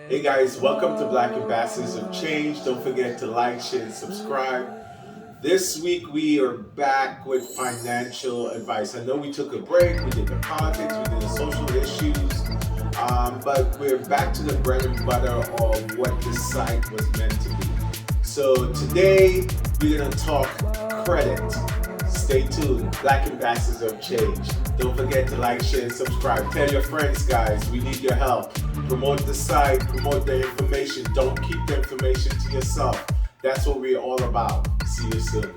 Hey guys, welcome to Black Ambassadors of Change. Don't forget to like, share, and subscribe. This week we are back with financial advice. I know we took a break, we did the politics, we did the social issues, but we're back to the bread and butter of what this site was meant to be. So today we're going to talk credit. Stay tuned, Black Ambassadors of Change. Don't forget to like, share, and subscribe. Tell your friends, guys, we need your help. Promote the site, promote the information. Don't keep the information to yourself. That's what we're all about. See you soon.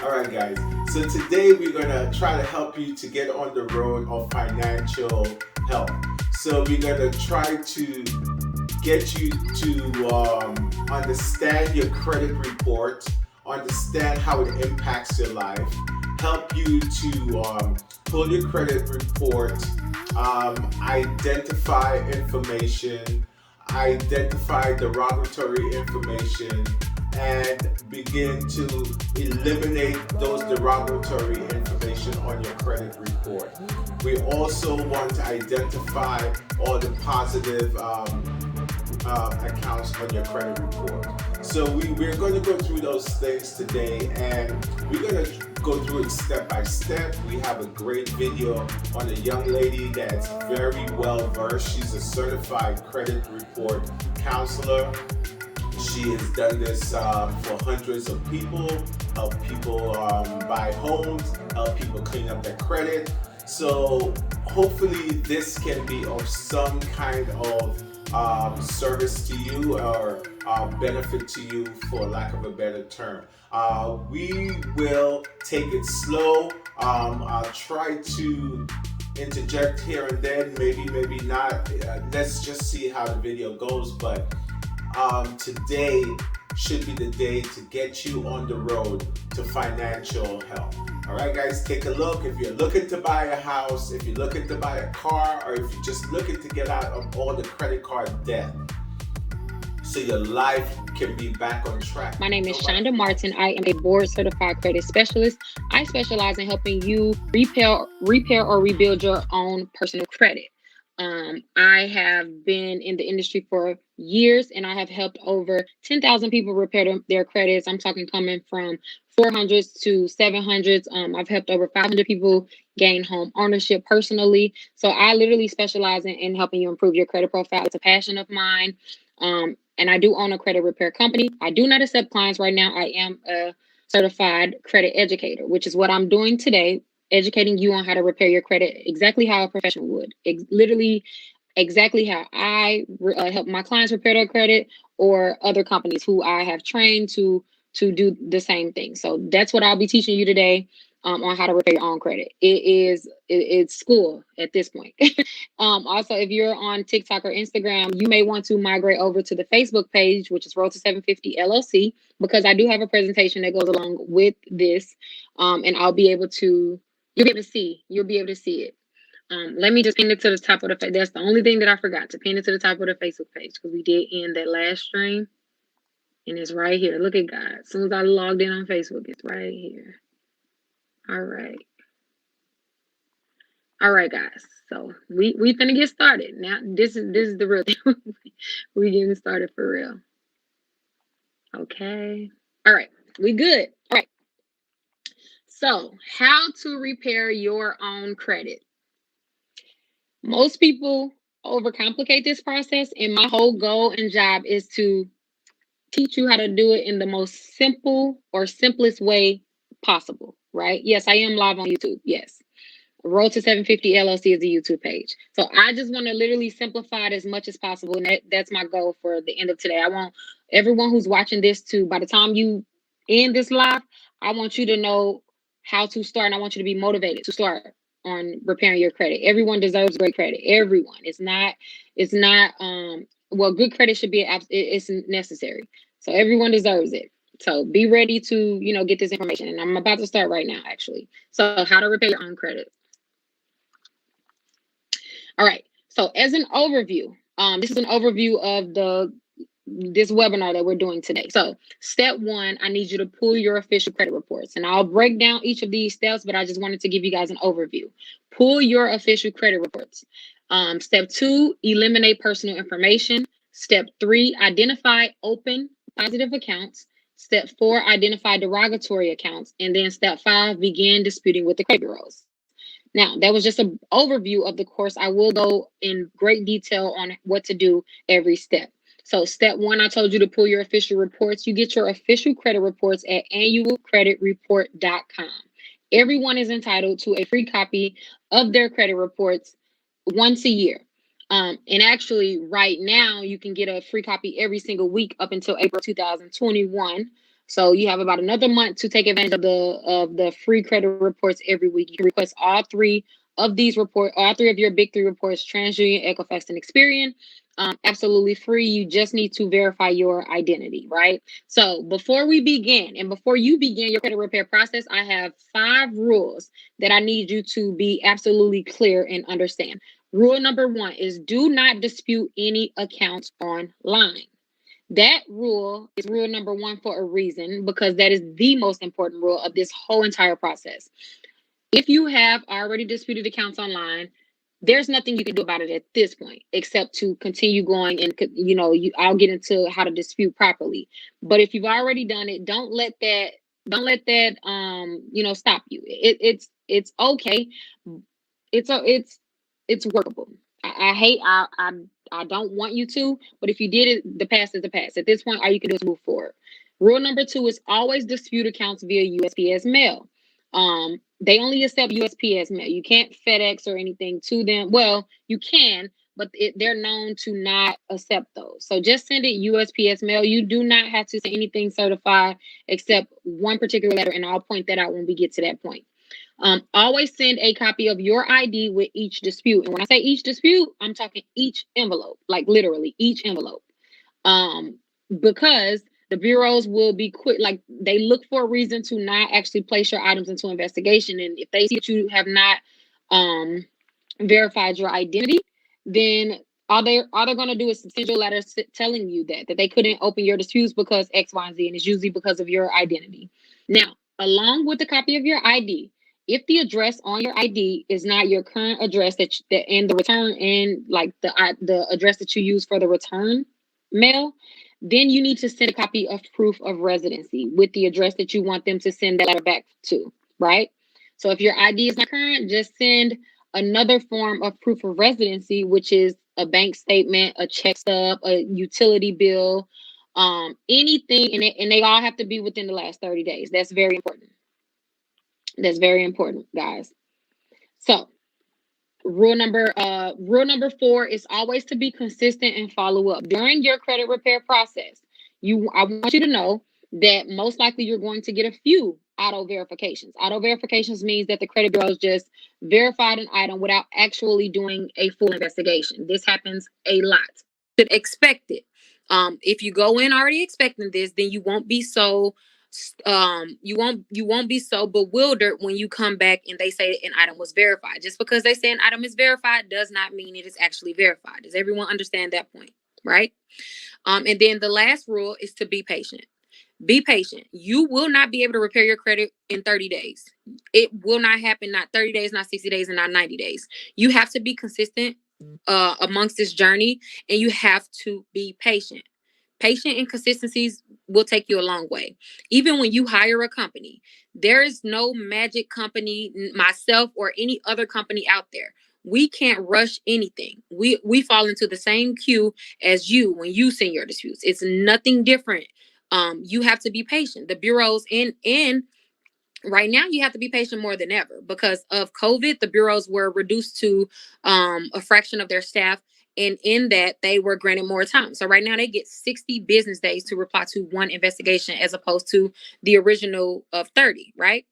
All right, guys. So today we're going to try to help you to get on the road of financial health. So we're going to try to get you to understand your credit report, understand how it impacts your life, help you to pull your credit report, identify information, identify derogatory information, and begin to eliminate those derogatory information on your credit report. We also want to identify all the positive accounts on your credit report. So we're going to go through those things today, and we're going to go through it step by step. We have a great video on a young lady that's very well versed. She's a certified credit report counselor. She has done this for hundreds of people, help people buy homes, help people clean up their credit. So hopefully this can be of some kind of service to you or benefit to you, for lack of a better term. We will take it slow. I'll try to interject here and then, maybe not. Let's just see how the video goes. But today should be the day to get you on the road to financial health. All right, guys, take a look. If you're looking to buy a house, if you're looking to buy a car, or if you're just looking to get out of all the credit card debt so your life can be back on track. My name is Shonda Martin. I am a board certified credit specialist. I specialize in helping you repair or rebuild your own personal credit. I have been in the industry for years, and I have helped over 10,000 people repair their credits. I'm talking coming from 400s to 700s. I've helped over 500 people gain home ownership personally. So I literally specialize in helping you improve your credit profile. It's a passion of mine. And I do own a credit repair company. I do not accept clients right now. I am a certified credit educator, which is what I'm doing today, educating you on how to repair your credit exactly how a professional would. Literally exactly how I help my clients repair their credit, or other companies who I have trained to do the same thing. So that's what I'll be teaching you today, on how to repair your own credit. It's school at this point. Also, if you're on TikTok or Instagram, you may want to migrate over to the Facebook page, which is Road to 750 LLC, because I do have a presentation that goes along with this, and you'll be able to see it. Let me just pin it to the top of the. That's the only thing that I forgot, to pin it to the top of the Facebook page, because we did end that last stream, and it's right here. Look at God. As soon as I logged in on Facebook, it's right here. All right. All right, guys. So we finna get started. Now this is the real thing. We getting started for real. Okay. All right. We good. All right. So how to repair your own credit. Most people overcomplicate this process, and my whole goal and job is to teach you how to do it in the most simple or simplest way possible, right? Yes, I am live on YouTube. Yes. Road to 750 LLC is the YouTube page. So I just want to literally simplify it as much as possible. And that's my goal for the end of today. I want everyone who's watching this to, by the time you end this live, I want you to know how to start, and I want you to be motivated to start on repairing your credit. Everyone deserves great credit. Everyone. Well, good credit should be, it's necessary. So everyone deserves it. So be ready to, get this information. And I'm about to start right now, actually. So how to repair your own credit. All right. So as an overview, this is an overview of this webinar that we're doing today. So step one, I need you to pull your official credit reports, and I'll break down each of these steps, but I just wanted to give you guys an overview. Pull your official credit reports. Step two, eliminate personal information. Step three, identify open positive accounts. Step four, identify derogatory accounts. And then step five, begin disputing with the credit bureaus. Now, that was just an overview of the course. I will go in great detail on what to do every step. So step one, I told you to pull your official reports. You get your official credit reports at annualcreditreport.com. Everyone is entitled to a free copy of their credit reports once a year. And actually, right now, you can get a free copy every single week up until April 2021. So you have about another month to take advantage of the free credit reports every week. You can request all three of your big three reports: TransUnion, Equifax, and Experian. Absolutely free. You just need to verify your identity, right? So before we begin, and before you begin your credit repair process, I have 5 rules that I need you to be absolutely clear and understand. Rule number 1 is do not dispute any accounts online. That rule is rule number 1 for a reason, because that is the most important rule of this whole entire process. If you have already disputed accounts online, there's nothing you can do about it at this point except to continue going, and I'll get into how to dispute properly. But if you've already done it, don't let that stop you. It's okay. It's workable. I don't want you to, but if you did it, the past is the past. At this point, all you can do is move forward. Rule number 2 is always dispute accounts via USPS mail. They only accept USPS mail. You can't FedEx or anything to them. Well, you can, but they're known to not accept those. So just send it USPS mail. You do not have to send anything certified except one particular letter, and I'll point that out when we get to that point. Always send a copy of your ID with each dispute. And when I say each dispute, I'm talking each envelope, like literally each envelope. Because the bureaus will be quick, like they look for a reason to not actually place your items into investigation. And if they see that you have not verified your identity, then all they're going to do is send you a letter telling you that they couldn't open your disputes because X, Y, and Z, and it's usually because of your identity. Now, along with the copy of your ID, if the address on your ID is not your current address and the return, and like the address that you use for the return mail, then you need to send a copy of proof of residency with the address that you want them to send that letter back to, right? So if your ID is not current, just send another form of proof of residency, which is a bank statement, a check stub, a utility bill, anything, and they all have to be within the last 30 days. That's very important. That's very important, guys. So rule number 4 is always to be consistent and follow up during your credit repair process. I want you to know that most likely you're going to get a few auto verifications. Auto verifications means that the credit bureaus just verified an item without actually doing a full investigation. This happens a lot. You should expect it. If you go in already expecting this, then you won't be so bewildered when you come back and they say an item was verified. Just because they say an item is verified does not mean it is actually verified. Does everyone understand that point? Right? And then the last rule is to be patient. Be patient. You will not be able to repair your credit in 30 days. It will not happen, not 30 days, not 60 days, and not 90 days. You have to be consistent amongst this journey, and you have to be patient. Patient and consistencies will take you a long way. Even when you hire a company, there is no magic company, myself or any other company out there. We can't rush anything. We fall into the same queue as you when you send your disputes. It's nothing different. You have to be patient. The bureaus in right now, you have to be patient more than ever because of COVID. The bureaus were reduced to a fraction of their staff. And in that, they were granted more time. So right now, they get 60 business days to reply to one investigation as opposed to the original of 30, right?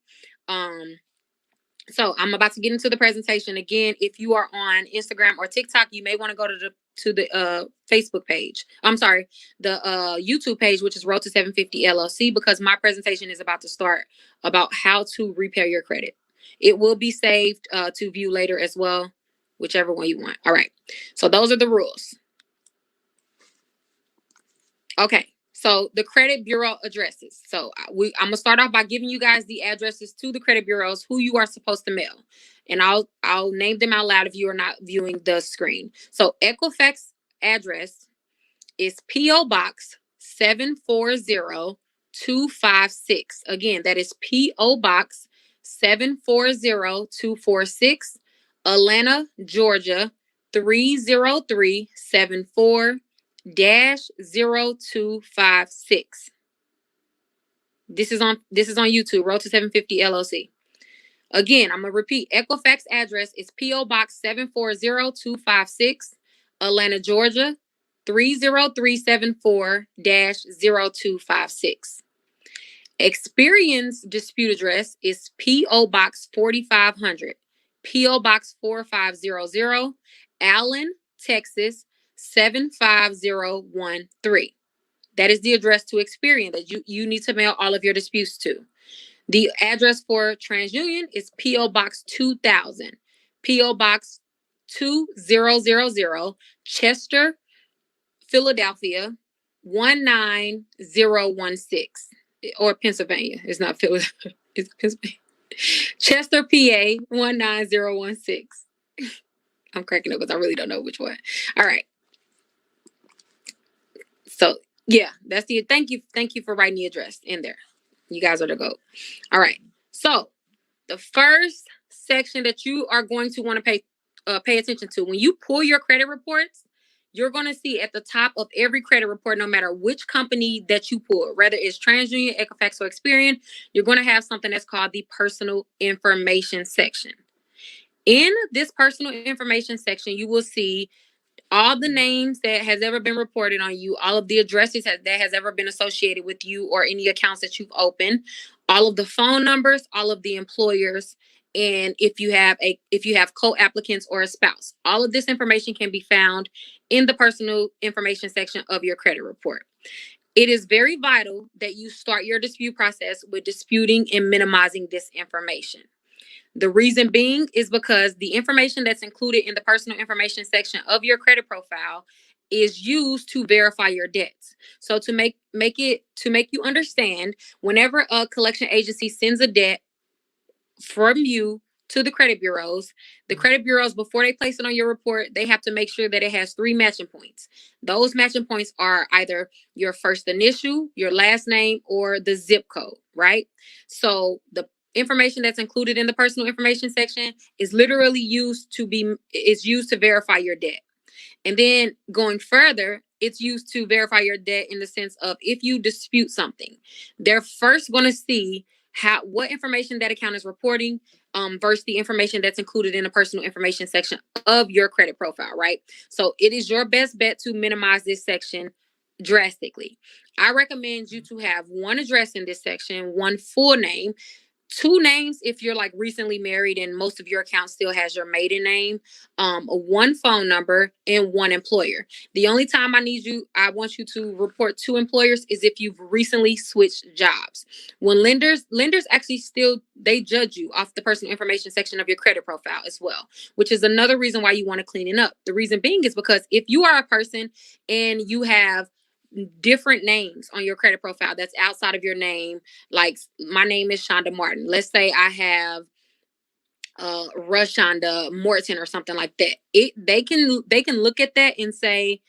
So I'm about to get into the presentation. Again, if you are on Instagram or TikTok, you may want to go to the Facebook page. I'm sorry, the YouTube page, which is Road to 750 LLC, because my presentation is about to start about how to repair your credit. It will be saved to view later as well, whichever one you want. All right. So those are the rules. Okay. So the credit bureau addresses. So I'm gonna start off by giving you guys the addresses to the credit bureaus who you are supposed to mail, and I'll name them out loud if you are not viewing the screen. So Equifax address is PO Box 740256. Again, that is PO Box 740246, Atlanta, Georgia 30374 0256. This is on YouTube, Road to 750 LLC. Again, I'm gonna repeat. Equifax address is PO Box 740256, Atlanta, Georgia 30374 0256. Experian's dispute address is PO Box 4500, PO Box 4500, Allen, Texas 75013. That is the address to Experian that you need to mail all of your disputes to. The address for TransUnion is PO Box 2000, PO Box 2000, Chester, Philadelphia 19016, or Pennsylvania. It's not Philadelphia. It's Pennsylvania. Chester, PA 19016. I'm cracking up because I really don't know which one. All right. So yeah, that's the thank you for writing the address in there. You guys are the GOAT. All right. So the first section that you are going to want to pay attention to when you pull your credit reports, you're going to see at the top of every credit report, no matter which company that you pull, whether it's TransUnion, Equifax, or Experian, you're going to have something that's called the personal information section. In this personal information section, you will see all the names that has ever been reported on you, all of the addresses that has ever been associated with you or any accounts that you've opened, all of the phone numbers, all of the employers, and if you have co-applicants or a spouse. All of this information can be found in the personal information section of your credit report. It is very vital that you start your dispute process with disputing and minimizing this information. The reason being is because the information that's included in the personal information section of your credit profile is used to verify your debts. So to make you understand, whenever a collection agency sends a debt from you to the credit bureaus, before they place it on your report, they have to make sure that it has 3 matching points. Those matching points are either your first initial, your last name, or the zip code, right? So the information that's included in the personal information section is literally used to verify your debt. And then going further, it's used to verify your debt in the sense of if you dispute something, they're first going to see what information that account is reporting versus the information that's included in the personal information section of your credit profile, right? So it is your best bet to minimize this section drastically. I recommend you to have one address in this section, one full name, 2 names if you're like recently married and most of your account still has your maiden name, 1 phone number, and 1 employer. The only time I want you to report 2 employers is if you've recently switched jobs. When lenders actually they judge you off the personal information section of your credit profile as well, which is another reason why you want to clean it up. The reason being is because if you are a person and you have different names on your credit profile that's outside of your name, like my name is Shonda Martin. Let's say I have Rashonda Morton or something like that. They can look at that and say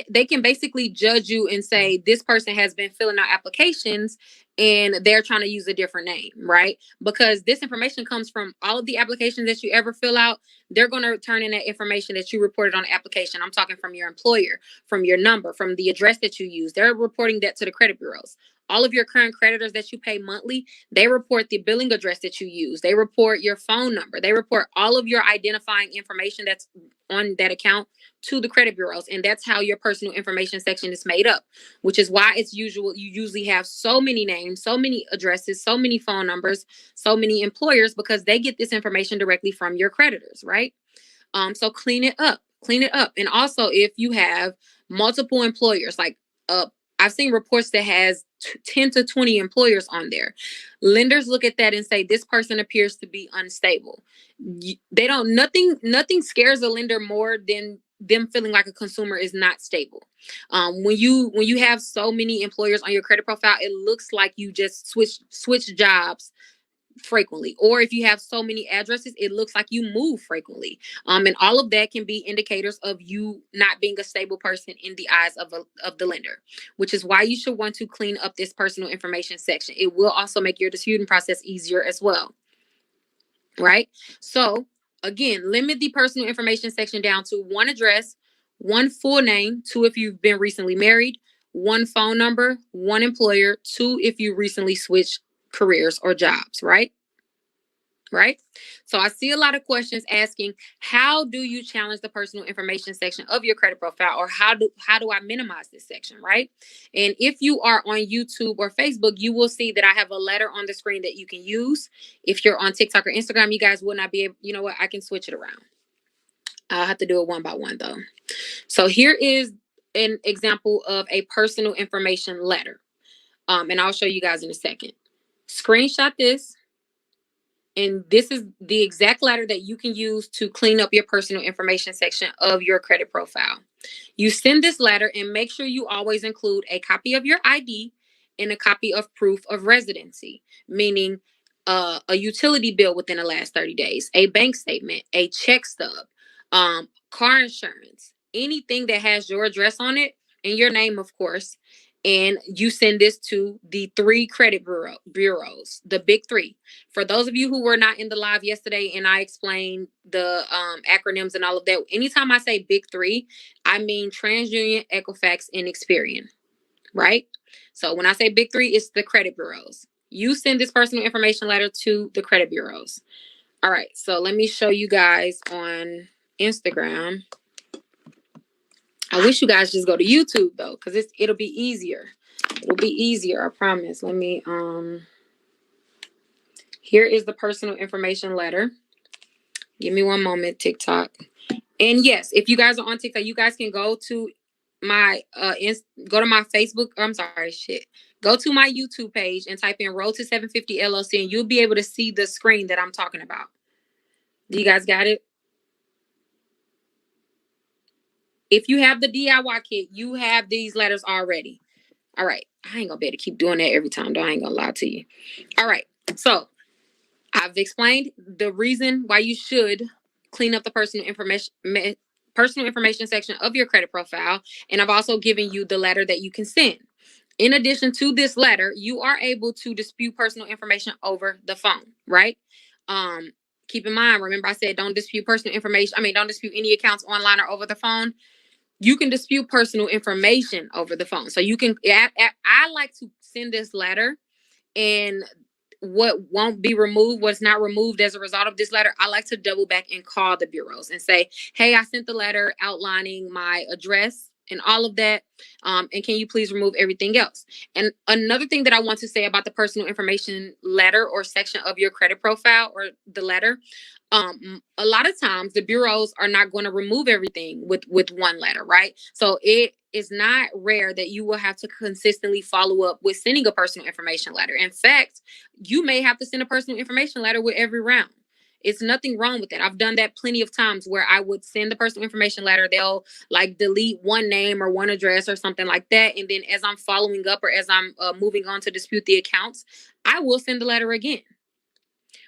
they can basically judge you and say this person has been filling out applications and they're trying to use a different name, right? Because this information comes from all of the applications that you ever fill out. They're going to turn in that information that you reported on the application. I'm talking from your employer, from your number, from the address that you use. They're reporting that to the credit bureaus. All of your current creditors that you pay monthly, they report the billing address that you use. They report your phone number. They report all of your identifying information that's on that account to the credit bureaus. And that's how your personal information section is made up, which is why you usually have so many names, so many addresses, so many phone numbers, so many employers, because they get this information directly from your creditors, right? So clean it up. And also if you have multiple employers, like I've seen reports that has 10 to 20 employers on there. Lenders look at that and say, this person appears to be unstable. Nothing scares a lender more than them feeling like a consumer is not stable. When you have so many employers on your credit profile, it looks like you just switch jobs frequently, or if you have so many addresses, it looks like you move frequently. And all of that can be indicators of you not being a stable person in the eyes of the lender, which is why you should want to clean up this personal information section. It will also make your disputing process easier as well, right? So again, limit the personal information section down to one address, one full name, two if you've been recently married, one phone number, one employer, two if you recently switched careers or jobs, right? Right? So I see a lot of questions asking, how do you challenge the personal information section of your credit profile, or how do I minimize this section, right? And if you are on YouTube or Facebook, you will see that I have a letter on the screen that you can use. If you're on TikTok or Instagram, you guys will not be able, you know what, I can switch it around. I'll have to do it one by one though. So here is an example of a personal information letter. And I'll show you guys in a second. Screenshot this. And this is the exact letter that you can use to clean up your personal information section of your credit profile. You send this letter and make sure you always include a copy of your ID and a copy of proof of residency, meaning a utility bill within the last 30 days, a bank statement, a check stub, car insurance, anything that has your address on it and your name, of course. And you send this to the 3 credit bureaus, the big 3. For those of you who were not in the live yesterday and I explained the acronyms and all of that, anytime I say big 3, I mean TransUnion, Equifax, and Experian, right? So when I say big 3, it's the credit bureaus. You send this personal information letter to the credit bureaus. All right, so let me show you guys on Instagram. I wish you guys just go to YouTube though, because it'll be easier. It'll be easier, I promise. Let me here is the personal information letter. Give me one moment, TikTok. And yes, if you guys are on TikTok, you guys can go to my go to my Facebook. Go to my YouTube page and type in Road to 750 LLC, and you'll be able to see the screen that I'm talking about. Do you guys got it? If you have the DIY kit, you have these letters already. All right. I ain't gonna be able to keep doing that every time, though. I ain't gonna lie to you. All right. So I've explained the reason why you should clean up the personal information section of your credit profile. And I've also given you the letter that you can send. In addition to this letter, you are able to dispute personal information over the phone, right? Keep in mind, remember I said don't dispute personal information. Don't dispute any accounts online or over the phone. You can dispute personal information over the phone. So you can, I like to send this letter, and what won't be removed, what's not removed as a result of this letter, I like to double back and call the bureaus and say, hey, I sent the letter outlining my address and all of that. And can you please remove everything else? And another thing that I want to say about the personal information letter or section of your credit profile or the letter, a lot of times the bureaus are not going to remove everything with one letter, right? So it is not rare that you will have to consistently follow up with sending a personal information letter. In fact, you may have to send a personal information letter with every round. It's nothing wrong with that. I've done that plenty of times where I would send the personal information letter. They'll like delete one name or one address or something like that. And then as I'm following up or as I'm moving on to dispute the accounts, I will send the letter again.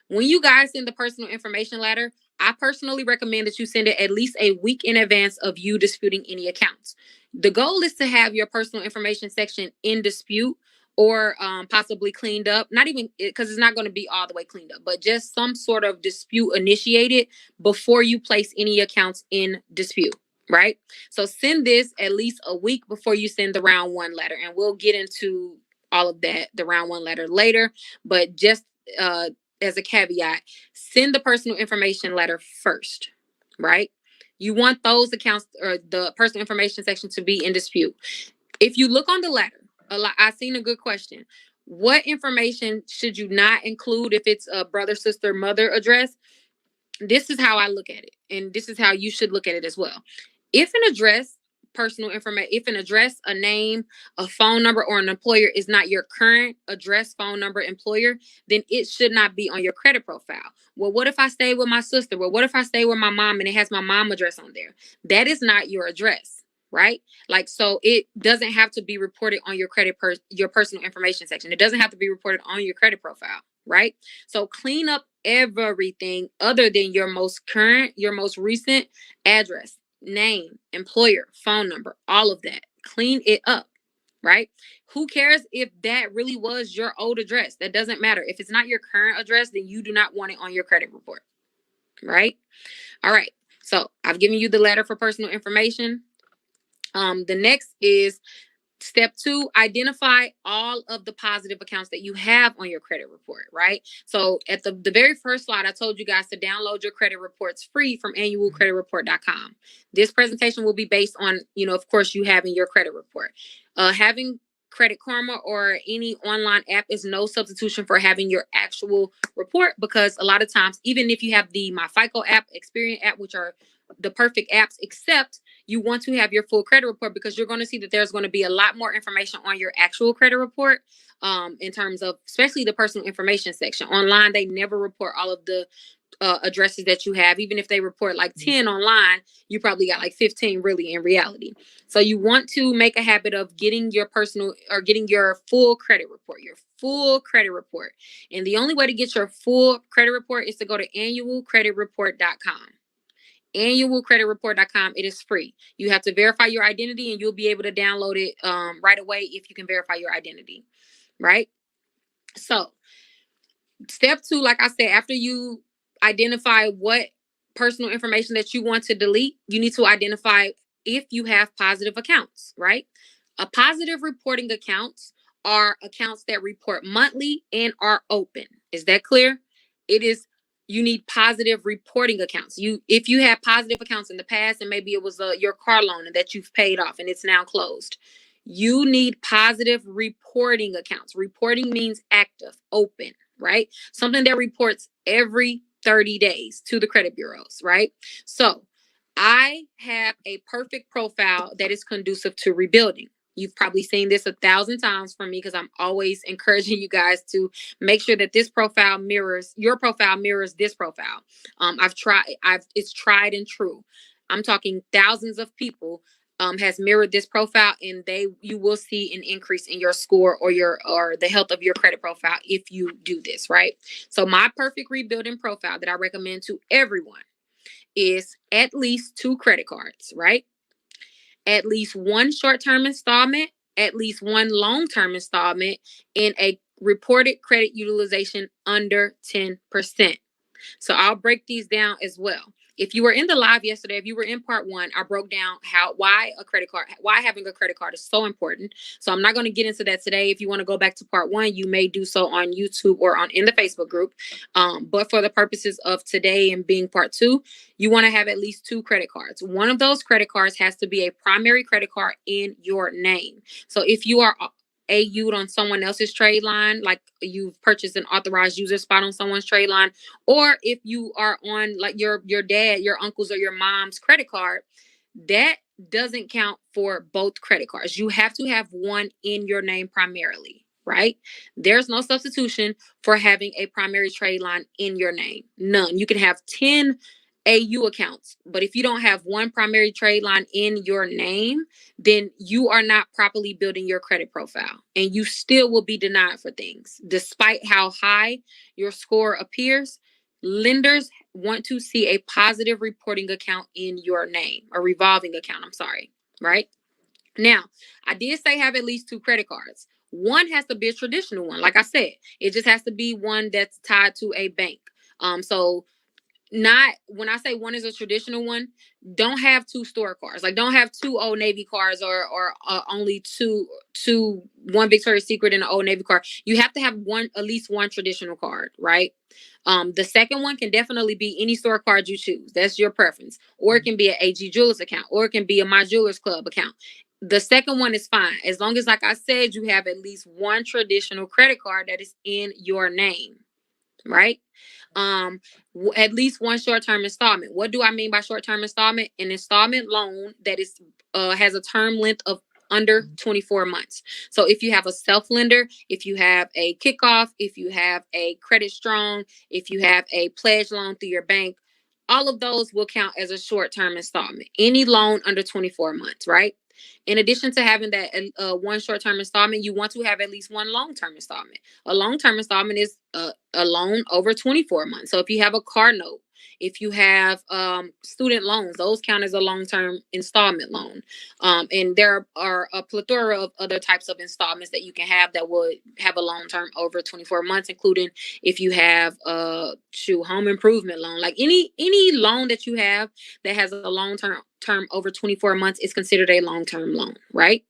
When you guys send the personal information letter, I personally recommend that you send it at least a week in advance of you disputing any accounts. The goal is to have your personal information section in dispute or possibly cleaned up. Not even, because it's not going to be all the way cleaned up, but just some sort of dispute initiated before you place any accounts in dispute, right? So send this at least a week before you send the round 1 letter. And we'll get into all of that, the round 1 letter later. But just as a caveat, send the personal information letter first, right? You want those accounts or the personal information section to be in dispute. If you look on the letter, I've seen a good question. What information should you not include if it's a brother, sister, mother address? This is how I look at it. And this is how you should look at it as well. If an address personal information, if an address, a name, a phone number, or an employer is not your current address, phone number, employer, then it should not be on your credit profile. Well, what if I stay with my sister? Well, what if I stay with my mom and it has my mom address on there? That is not your address, right? Like, so it doesn't have to be reported on your your personal information section. It doesn't have to be reported on your credit profile, right? So clean up everything other than your most current, your most recent address, name, employer, phone number, all of that. Clean it up, right? Who cares if that really was your old address? That doesn't matter. If it's not your current address, then you do not want it on your credit report, right? All right. So I've given you the letter for personal information. The next is step 2, identify all of the positive accounts that you have on your credit report, right? So at the very first slide, I told you guys to download your credit reports free from annualcreditreport.com. This presentation will be based on, of course, you having your credit report. Having Credit Karma or any online app is no substitution for having your actual report, because a lot of times, even if you have the MyFICO app, Experian app, which are the perfect apps, except you want to have your full credit report, because you're going to see that there's going to be a lot more information on your actual credit report, in terms of especially the personal information section. Online, they never report all of the addresses that you have. Even if they report like 10 online, you probably got like 15 really in reality. So you want to make a habit of getting your full credit report, And the only way to get your full credit report is to go to annualcreditreport.com. annualcreditreport.com. It is free. You have to verify your identity, and you'll be able to download it right away if you can verify your identity, right? So step 2, like I said, after you identify what personal information that you want to delete, you need to identify if you have positive accounts, right? A positive reporting accounts are accounts that report monthly and are open. Is that clear? You need positive reporting accounts. If you had positive accounts in the past, and maybe it was your car loan that you've paid off and it's now closed, you need positive reporting accounts. Reporting means active, open, right? Something that reports every 30 days to the credit bureaus, right? So I have a perfect profile that is conducive to rebuilding. You've probably seen this 1,000 times from me, because I'm always encouraging you guys to make sure that your profile mirrors this profile. It's tried and true. I'm talking thousands of people has mirrored this profile, and you will see an increase in your score or the health of your credit profile if you do this, right? So my perfect rebuilding profile that I recommend to everyone is at least 2 credit cards, right? At least 1 short-term installment, at least 1 long-term installment, and a reported credit utilization under 10%. So I'll break these down as well. If you were in the live yesterday, if you were in part 1, I broke down why having a credit card is so important. So I'm not going to get into that today. If you want to go back to part 1, you may do so on YouTube or in the Facebook group. But for the purposes of today and being part 2, you want to have at least 2 credit cards. One of those credit cards has to be a primary credit card in your name. So if you are AU'd on someone else's trade line, like you've purchased an authorized user spot on someone's trade line, or if you are on like your dad, your uncle's, or your mom's credit card, that doesn't count for both credit cards. You have to have one in your name primarily, right? There's no substitution for having a primary trade line in your name. None. You can have 10 AU accounts, but if you don't have one primary trade line in your name, then you are not properly building your credit profile, and you still will be denied for things. Despite how high your score appears, lenders want to see a positive reporting account in your name, a revolving account, right? Now, I did say have at least 2 credit cards. One has to be a traditional one. Like I said, it just has to be one that's tied to a bank. So not when I say one is a traditional one, don't have 2 store cards. Like, don't have 2 Old Navy cards or only one Victoria's Secret and an Old Navy card. You have to have at least one traditional card, right? The second one can definitely be any store card you choose. That's your preference. Or it can be an AG Jewelers account, or it can be a My Jewelers Club account. The second one is fine, as long as, like I said, you have at least one traditional credit card that is in your name. right? um at least one short-term installment. What do I mean by short-term installment? An installment loan that is has a term length of under 24 months. So if you have a self lender, if you have a kickoff, if you have a credit strong, if you have a pledge loan through your bank, all of those will count as a short-term installment. Any loan under 24 months, right? In addition to having that one short-term installment, you want to have at least one long-term installment. A long-term installment is a loan over 24 months. So if you have a car note, if you have student loans, those count as a long-term installment loan. And there are a plethora of other types of installments that you can have that would have a long-term over 24 months, including if you have a home improvement loan. Like any loan that you have that has a long term over 24 months is considered a long-term loan, right?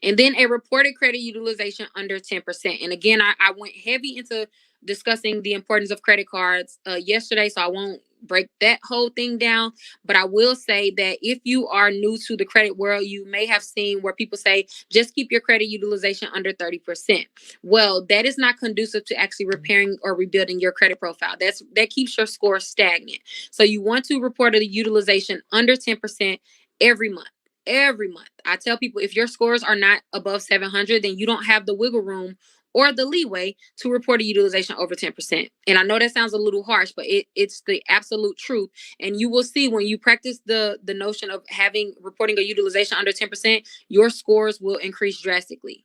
And then a reported credit utilization under 10%. And again, I went heavy into discussing the importance of credit cards yesterday, so I won't break that whole thing down. But I will say that if you are new to the credit world, you may have seen where people say, just keep your credit utilization under 30%. Well, that is not conducive to actually repairing or rebuilding your credit profile. That keeps your score stagnant. So you want to report a utilization under 10% every month. Every month. I tell people, if your scores are not above 700, then you don't have the wiggle room or the leeway to report a utilization over 10%. And I know that sounds a little harsh, but it's the absolute truth. And you will see when you practice the notion of reporting a utilization under 10%, your scores will increase drastically,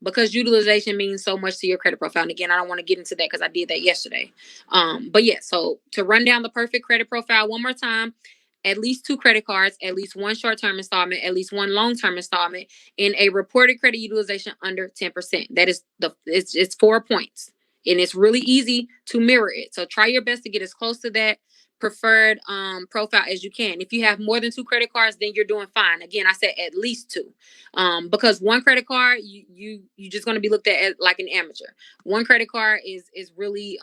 because utilization means so much to your credit profile. And again, I don't want to get into that because I did that yesterday. But yeah, so to run down the perfect credit profile one more time: at least 2 credit cards, at least one short-term installment, at least one long-term installment, and a reported credit utilization under 10%. That is it's 4 points. And it's really easy to mirror it. So try your best to get as close to that preferred profile as you can. If you have more than 2 credit cards, then you're doing fine. Again, I said at least 2. Because one credit card, you just going to be looked at as like an amateur. One credit card is really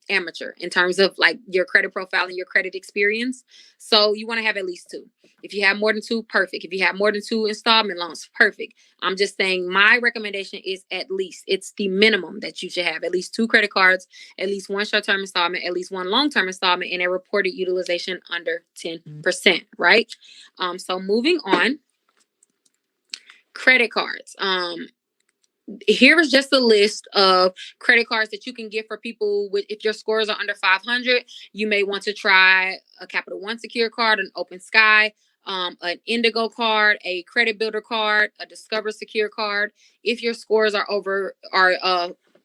amateur in terms of like your credit profile and your credit experience. So you want to have at least 2. If you have more than 2, perfect. If you have more than 2 installment loans, perfect. I'm just saying my recommendation is at least. It's the minimum that you should have: at least 2 credit cards, at least one short-term installment, at least one long-term installment, and a reported utilization under 10%, right? So moving on, credit cards. Here is just a list of credit cards that you can get for people with, if your scores are under 500, you may want to try a Capital One secure card, an Open Sky, an Indigo card, a Credit Builder card, a Discover secure card. If your scores are over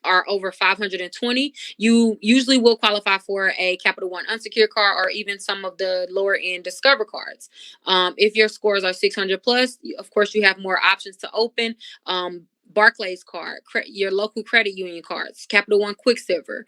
520, you usually will qualify for a Capital One unsecured card or even some of the lower end Discover cards. If your scores are 600 plus, of course you have more options to open. Barclays card, your local credit union cards, Capital One Quicksilver,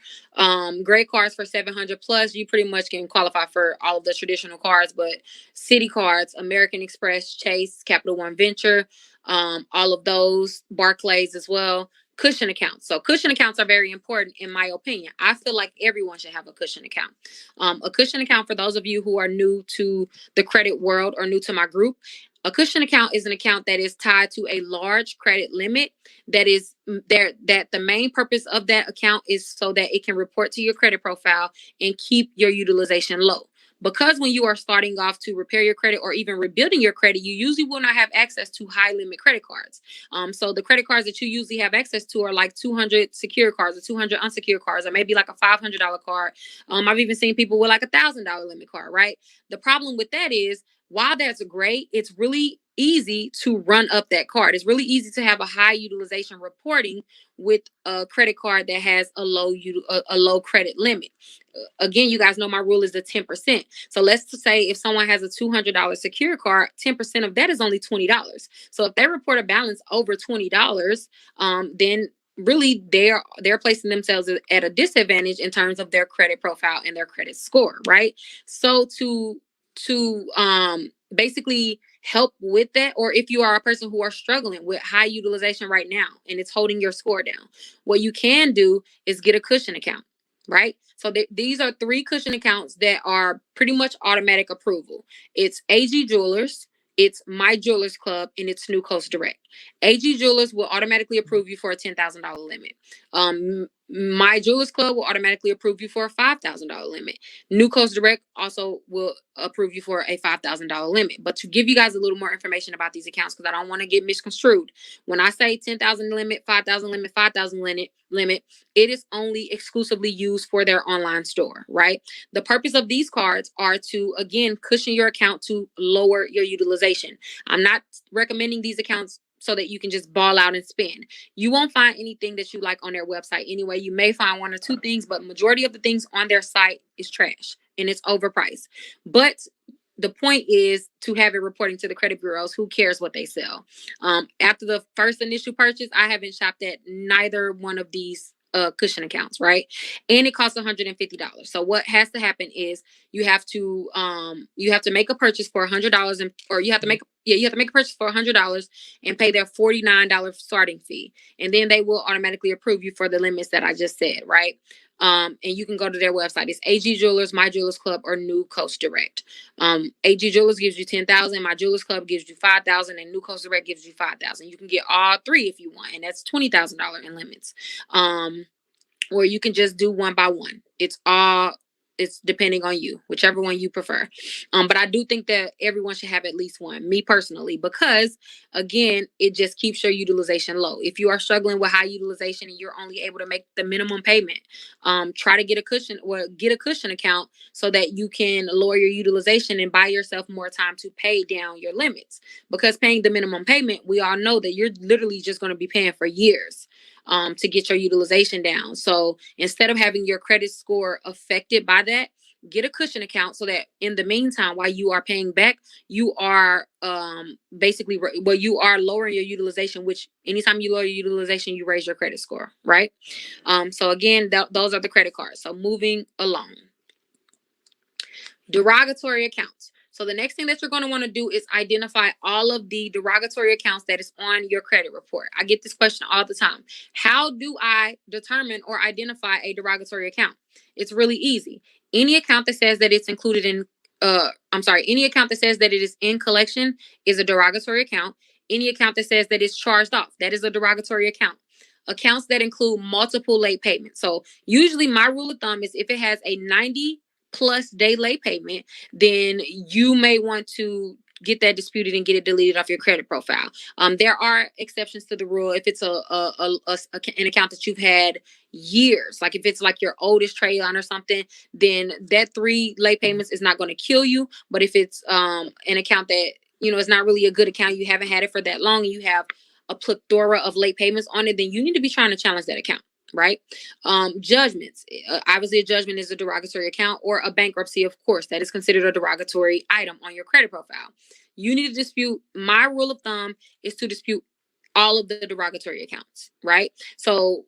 great cards for 700 plus. You pretty much can qualify for all of the traditional cards, but Citi cards, American Express, Chase, Capital One Venture, all of those, Barclays as well. Cushion accounts. So cushion accounts are very important in my opinion. I feel like everyone should have a cushion account. A cushion account, for those of you who are new to the credit world or new to my group, a cushion account is an account that is tied to a large credit limit that is there, that the main purpose of that account is so that it can report to your credit profile and keep your utilization low. Because when you are starting off to repair your credit or even rebuilding your credit, you usually will not have access to high limit credit cards. So the credit cards that you usually have access to are like 200 secure cards or 200 unsecured cards, or maybe like a $500 card. I've even seen people with like $1,000 limit card, right? The problem with that is, while that's great, it's really easy to run up that card. It's really easy to have a high utilization reporting with a credit card that has a low credit limit. Again, you guys know my rule is the 10%. So let's say if someone has a $200 secure card, 10% of that is only $20. So if they report a balance over $20, then really they're placing themselves at a disadvantage in terms of their credit profile and their credit score, right? So to basically help with that, or if you are a person who are struggling with high utilization right now and it's holding your score down, what you can do is get a cushion account, right? So these are 3 cushion accounts that are pretty much automatic approval. It's AG Jewelers, it's My Jewelers Club, and it's New Coast Direct. AG Jewelers will automatically approve you for a $10,000 limit. My Jewelers Club will automatically approve you for a $5,000 limit. New Coast Direct also will approve you for a $5,000 limit. But to give you guys a little more information about these accounts, because I don't want to get misconstrued, when I say 10,000 limit, 5,000 limit, 5,000 limit, it is only exclusively used for their online store, right? The purpose of these cards are to, again, cushion your account to lower your utilization. I'm not recommending these accounts so that you can just ball out and spend. You won't find anything that you like on their website anyway. You may find one or two things, but majority of the things on their site is trash and it's overpriced. But the point is to have it reporting to the credit bureaus. Who cares what they sell? After the first initial purchase, I haven't shopped at neither one of these cushion accounts, right? And it costs $150. So what has to happen is you have to make a purchase for $100, and or you have to make a purchase for $100 and pay their $49 starting fee, and then they will automatically approve you for the limits that I just said, right? And you can go to their website. It's AG Jewelers, My Jewelers Club, or New Coast Direct. AG Jewelers gives you 10,000, My Jewelers Club gives you 5,000, and New Coast Direct gives you 5,000. You can get all three if you want, and that's $20,000 in limits. Or you can just do one by one. It's depending on you, whichever one you prefer. But I do think that everyone should have at least one, me personally, because again, it just keeps your utilization low. If you are struggling with high utilization and you're only able to make the minimum payment, try to get a cushion account so that you can lower your utilization and buy yourself more time to pay down your limits. Because paying the minimum payment, we all know that you're literally just going to be paying for years to get your utilization down. So instead of having your credit score affected by that, get a cushion account so that in the meantime, while you are paying back, you are you are lowering your utilization, which anytime you lower your utilization, you raise your credit score, right? So again, those are the credit cards. So moving along. Derogatory accounts. So the next thing that you're going to want to do is identify all of the derogatory accounts that is on your credit report. I get this question all the time. How do I determine or identify a derogatory account? It's really easy. Any account that says that it's included in, any account that says that it is in collection is a derogatory account. Any account that says that it's charged off, that is a derogatory account. Accounts that include multiple late payments. So usually my rule of thumb is if it has a 90+ day late payment, then you may want to get that disputed and get it deleted off your credit profile. There are exceptions to the rule if it's an account that you've had years, like if it's like your oldest trade line or something, then that 3 late payments is not going to kill you. But if it's an account that it's not really a good account, you haven't had it for that long, and you have a plethora of late payments on it, then you need to be trying to challenge that account. Right? Judgments. Obviously, a judgment is a derogatory account, or a bankruptcy, of course, that is considered a derogatory item on your credit profile. You need to dispute. My rule of thumb is to dispute all of the derogatory accounts, right? So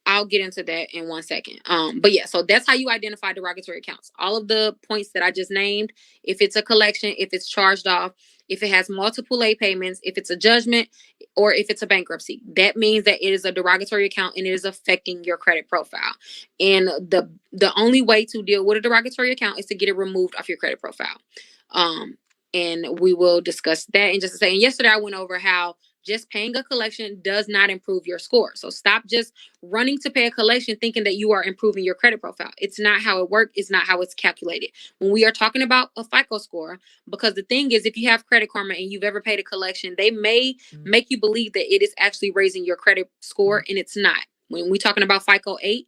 I'll get into that in one second. But yeah, so that's how you identify derogatory accounts. All of the points that I just named, if it's a collection, if it's charged off, if it has multiple late payments, if it's a judgment, or if it's a bankruptcy, that means that it is a derogatory account and it is affecting your credit profile. And the only way to deal with a derogatory account is to get it removed off your credit profile. And we will discuss that in just a second. Yesterday, I went over how just paying a collection does not improve your score. So stop just running to pay a collection thinking that you are improving your credit profile. It's not how it works. It's not how it's calculated. When we are talking about a FICO score, because the thing is, if you have Credit Karma and you've ever paid a collection, they may make you believe that it is actually raising your credit score, and it's not. When we're talking about FICO 8,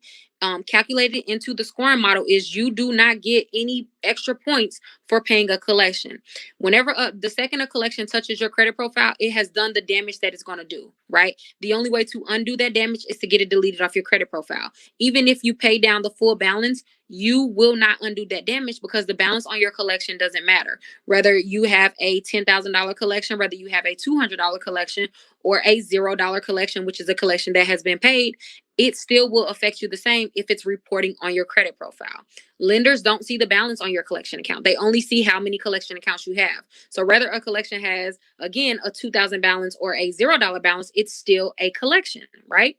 calculated into the scoring model is you do not get any extra points for paying a collection. Whenever the second a collection touches your credit profile, it has done the damage that it's going to do, right? The only way to undo that damage is to get it deleted off your credit profile. Even if you pay down the full balance, you will not undo that damage because the balance on your collection doesn't matter. Whether you have a $10,000 collection, whether you have a $200 collection, or a $0 collection, which is a collection that has been paid, it still will affect you the same if it's reporting on your credit profile. Lenders don't see the balance on your collection account. They only see how many collection accounts you have. So whether a collection has, again, a $2,000 balance or a $0 balance, it's still a collection, right?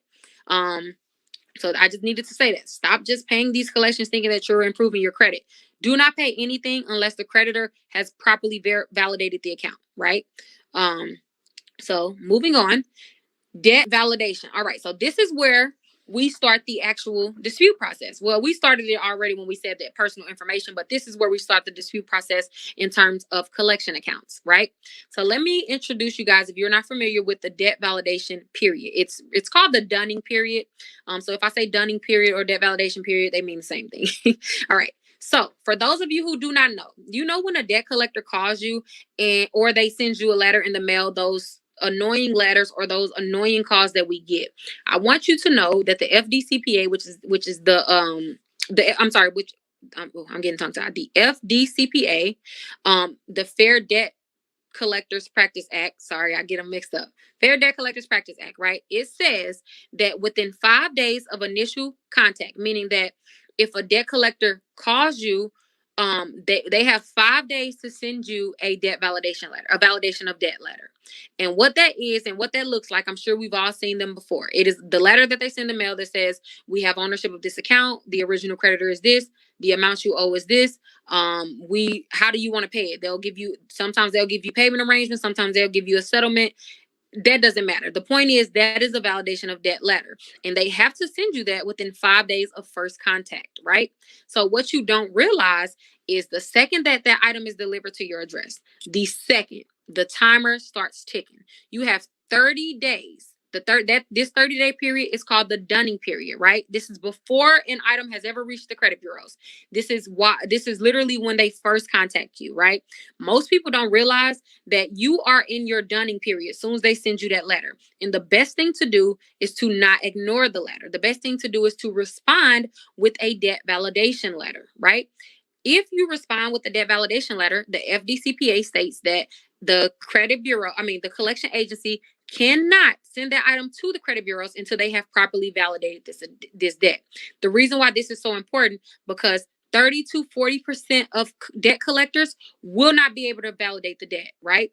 So I just needed to say that. Stop just paying these collections thinking that you're improving your credit. Do not pay anything unless the creditor has properly validated the account, right? So moving on, debt validation. All right, so this is where we start the actual dispute process. Well, we started it already when we said that personal information, but this is where we start the dispute process in terms of collection accounts, right? So let me introduce you guys, if you're not familiar with the debt validation period. It's called the Dunning period. So if I say Dunning period or debt validation period, they mean the same thing. All right. So for those of you who do not know, when a debt collector calls you or they send you a letter in the mail, those annoying letters or those annoying calls that we get. I want you to know that the FDCPA, which is I'm getting tongue tied. The FDCPA, the Fair Debt Collectors Practice Act. Sorry, I get them mixed up. Fair Debt Collectors Practice Act, right? It says that within 5 days of initial contact, meaning that if a debt collector calls you, they have 5 days to send you a debt validation letter, a validation of debt letter. And what that is and what that looks like, I'm sure we've all seen them before. It is the letter that they send in the mail that says, we have ownership of this account. The original creditor is this. The amount you owe is this. How do you want to pay it? Sometimes they'll give you payment arrangements. Sometimes they'll give you a settlement. That doesn't matter. The point is that is a validation of debt letter, and they have to send you that within 5 days of first contact, right? So what you don't realize is the second that that item is delivered to your address, the timer starts ticking. You have 30 days. This 30-day period is called the Dunning period, right? This is before an item has ever reached the credit bureaus. This is literally when they first contact you, right? Most people don't realize that you are in your Dunning period as soon as they send you that letter. And the best thing to do is to not ignore the letter. The best thing to do is to respond with a debt validation letter, right? If you respond with the debt validation letter, the FDCPA states that the the collection agency cannot send that item to the credit bureaus until they have properly validated this debt. The reason why this is so important, because 30 to 40% of debt collectors will not be able to validate the debt, right?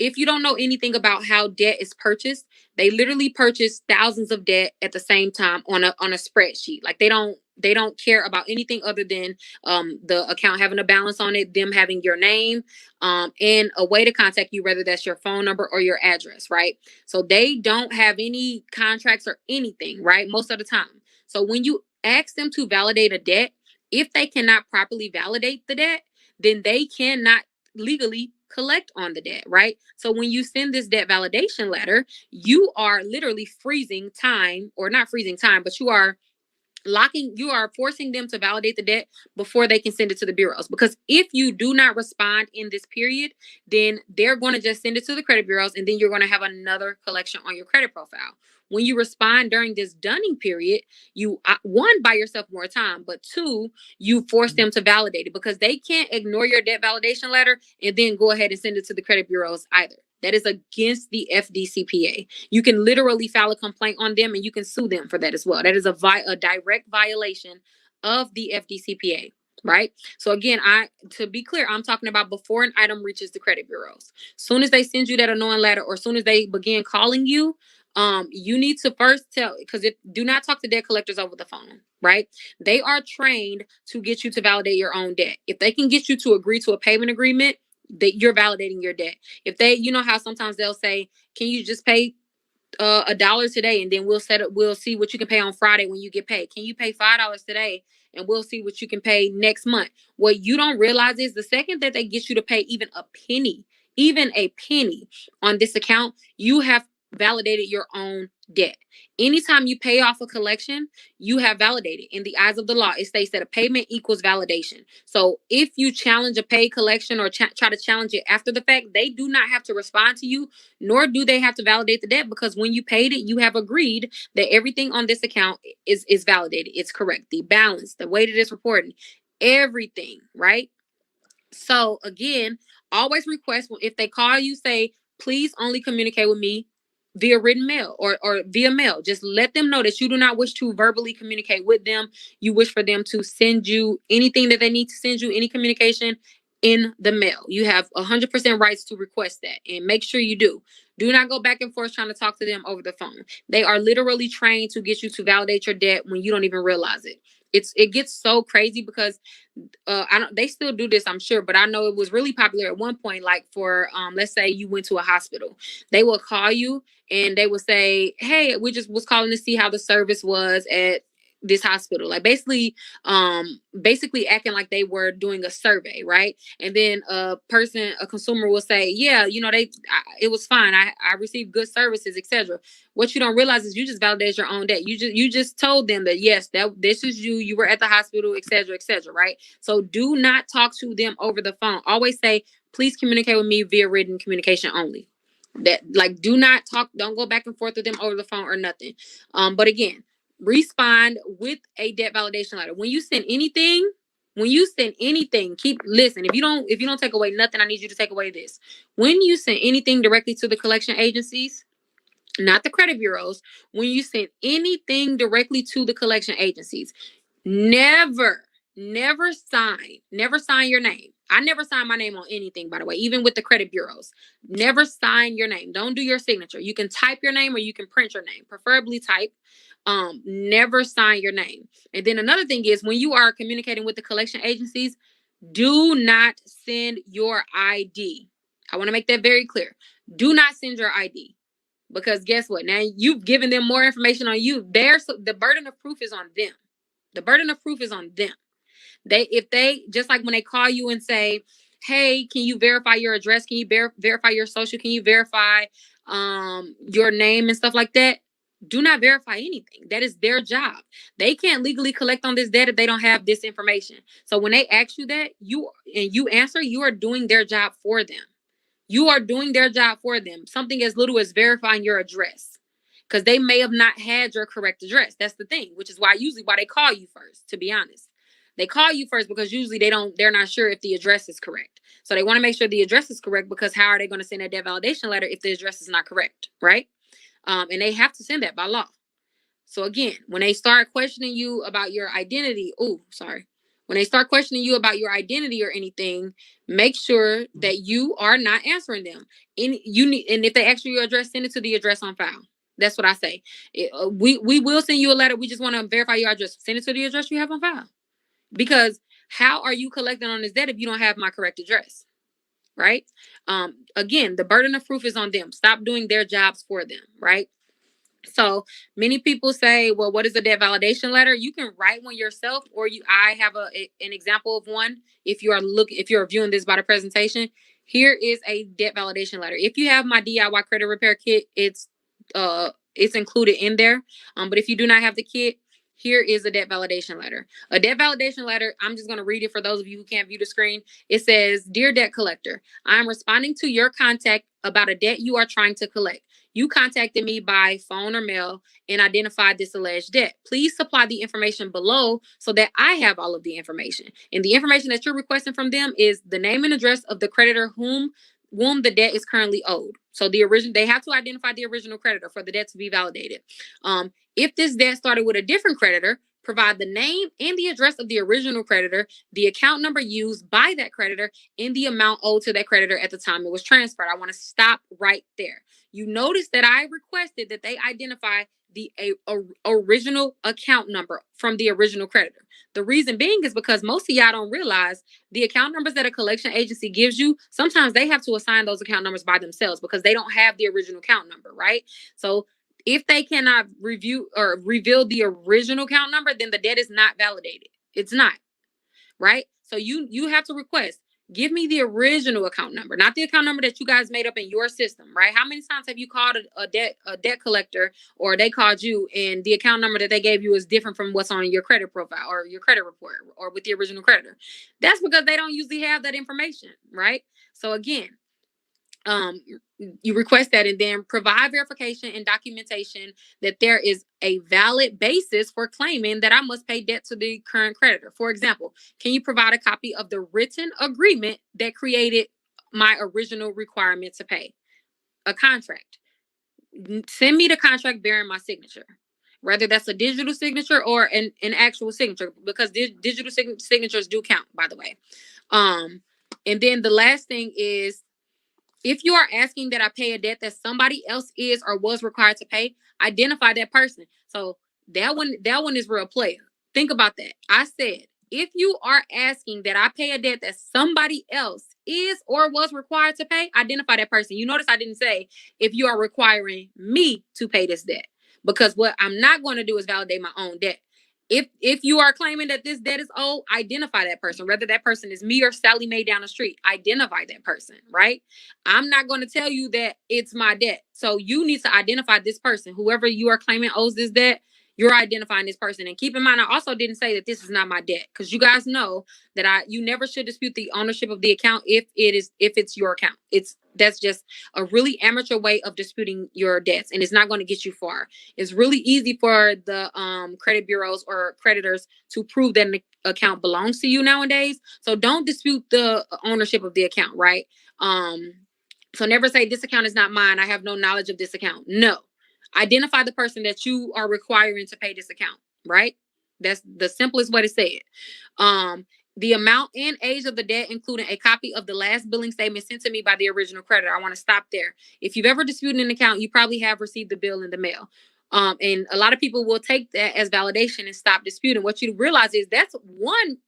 If you don't know anything about how debt is purchased, they literally purchase thousands of debt at the same time on a spreadsheet. Like they don't care about anything other than the account having a balance on it, them having your name, and a way to contact you, whether that's your phone number or your address, right? So they don't have any contracts or anything, right? Most of the time. So when you ask them to validate a debt, if they cannot properly validate the debt, then they cannot legally collect on the debt, right? So when you send this debt validation letter, you are literally freezing time, or not freezing time, but you are forcing them to validate the debt before they can send it to the bureaus. Because if you do not respond in this period, then they're going to just send it to the credit bureaus, and then you're going to have another collection on your credit profile. When you respond during this Dunning period, you one, buy yourself more time, but two, you force them to validate it, because they can't ignore your debt validation letter and then go ahead and send it to the credit bureaus either. That is against the FDCPA. You can literally file a complaint on them, and you can sue them for that as well. That is a direct violation of the FDCPA, right? So again, to be clear, I'm talking about before an item reaches the credit bureaus. Soon as they send you that annoying letter, or soon as they begin calling you, you need to first do not talk to debt collectors over the phone, right? They are trained to get you to validate your own debt. If they can get you to agree to a payment agreement, that you're validating your debt. If they, how sometimes they'll say, can you just pay $1 today, and then we'll see what you can pay on Friday when you get paid. Can you pay $5 today, and we'll see what you can pay next month? What you don't realize is the second that they get you to pay even a penny on this account, you have validated your own debt. Anytime you pay off a collection, you have validated. In the eyes of the law, it states that a payment equals validation. So if you challenge a paid collection or try to challenge it after the fact, they do not have to respond to you, nor do they have to validate the debt, because when you paid it, you have agreed that everything on this account is validated. It's correct. The balance, the way that it's reported, everything, right? So again, always request, if they call you, say, please only communicate with me via written mail or via mail. Just let them know that you do not wish to verbally communicate with them. You wish for them to send you anything that they need to send you, any communication, in the mail. You have 100% rights to request that, and make sure you do. Do not go back and forth trying to talk to them over the phone. They are literally trained to get you to validate your debt when you don't even realize it. it gets so crazy because I don't they still do this, I'm sure, but I know it was really popular at one point. Like for let's say you went to a hospital, they will call you and they will say, hey, we just was calling to see how the service was at this hospital, like basically acting like they were doing a survey, right? And then a consumer will say, yeah, it was fine, I received good services, etc. What you don't realize is you just validated your own debt. You just told them that yes, that this is you were at the hospital, etc., etc., right? So do not talk to them over the phone. Always say, please communicate with me via written communication only. That, like, do not talk, don't go back and forth with them over the phone or nothing. But again, respond with a debt validation letter. When you send anything, keep listen. If you don't take away nothing, I need you to take away this. When you send anything directly to the collection agencies, not the credit bureaus, when you send anything directly to the collection agencies, never, never sign your name. I never sign my name on anything, by the way, even with the credit bureaus. Never sign your name. Don't do your signature. You can type your name or you can print your name, preferably type. Never sign your name. And then another thing is, when you are communicating with the collection agencies, do not send your ID. I want to make that very clear. Do not send your ID. Because guess what? Now you've given them more information on you. The burden of proof is on them. The burden of proof is on them. If they just like when they call you and say, hey, can you verify your address? Can you verify your social? Can you verify your name and stuff like that? Do not verify anything. That is their job. They can't legally collect on this debt if they don't have this information. So when they ask you that, you answer, you are doing their job for them. You are doing their job for them. Something as little as verifying your address. Because they may have not had your correct address. That's the thing, which is why they call you first, to be honest. They call you first because usually they're not sure if the address is correct. So they want to make sure the address is correct, because how are they going to send a debt validation letter if the address is not correct, right? And they have to send that by law. So again, when they start questioning you about your identity, when they start questioning you about your identity or anything, make sure that you are not answering them. And if they ask you your address, send it to the address on file. That's what I say. We will send you a letter. We just want to verify your address. Send it to the address you have on file. Because how are you collecting on this debt if you don't have my correct address? Right? Again, the burden of proof is on them. Stop doing their jobs for them, right? So many people say, well, what is a debt validation letter? You can write one yourself, or I have an example of one. If you're viewing this by the presentation, here is a debt validation letter. If you have my DIY credit repair kit, it's included in there. But if you do not have the kit, here is a debt validation letter. A debt validation letter, I'm just going to read it for those of you who can't view the screen. It says, Dear debt collector, I'm responding to your contact about a debt you are trying to collect. You contacted me by phone or mail and identified this alleged debt. Please supply the information below so that I have all of the information. And the information that you're requesting from them is the name and address of the creditor whom the debt is currently owed. So they have to identify the original creditor for the debt to be validated. If this debt started with a different creditor, provide the name and the address of the original creditor, the account number used by that creditor, and the amount owed to that creditor at the time it was transferred. I want to stop right there. You notice that I requested that they identify the original account number from the original creditor. The reason being is because most of y'all don't realize the account numbers that a collection agency gives you, sometimes they have to assign those account numbers by themselves because they don't have the original account number, right? So if they cannot review or reveal the original account number, then the debt is not validated. It's not, right? So you have to request, give me the original account number, not the account number that you guys made up in your system, right? How many times have you called a debt collector, or they called you and the account number that they gave you is different from what's on your credit profile or your credit report or with the original creditor? That's because they don't usually have that information, right? So again, you request that and then provide verification and documentation that there is a valid basis for claiming that I must pay debt to the current creditor. For example, can you provide a copy of the written agreement that created my original requirement to pay? A contract. Send me the contract bearing my signature, whether that's a digital signature or an actual signature, because digital signatures do count, by the way. And then the last thing is, if you are asking that I pay a debt that somebody else is or was required to pay, identify that person. So that one is real player. Think about that. I said, if you are asking that I pay a debt that somebody else is or was required to pay, identify that person. You notice I didn't say if you are requiring me to pay this debt, because what I'm not going to do is validate my own debt. If you are claiming that this debt is owed, identify that person. Whether that person is me or Sally Mae down the street, identify that person, right? I'm not going to tell you that it's my debt. So you need to identify this person. Whoever you are claiming owes this debt, you're identifying this person. And keep in mind, I also didn't say that this is not my debt, because you guys know that you never should dispute the ownership of the account if it's your account. That's just a really amateur way of disputing your debts, and it's not going to get you far. It's really easy for the credit bureaus or creditors to prove that an account belongs to you nowadays. So don't dispute the ownership of the account, right? So never say this account is not mine. I have no knowledge of this account. No. Identify the person that you are requiring to pay this account, right? That's the simplest way to say it. The amount and age of the debt, including a copy of the last billing statement sent to me by the original creditor. I want to stop there. If you've ever disputed an account, you probably have received the bill in the mail. And a lot of people will take that as validation and stop disputing. What you realize is that's one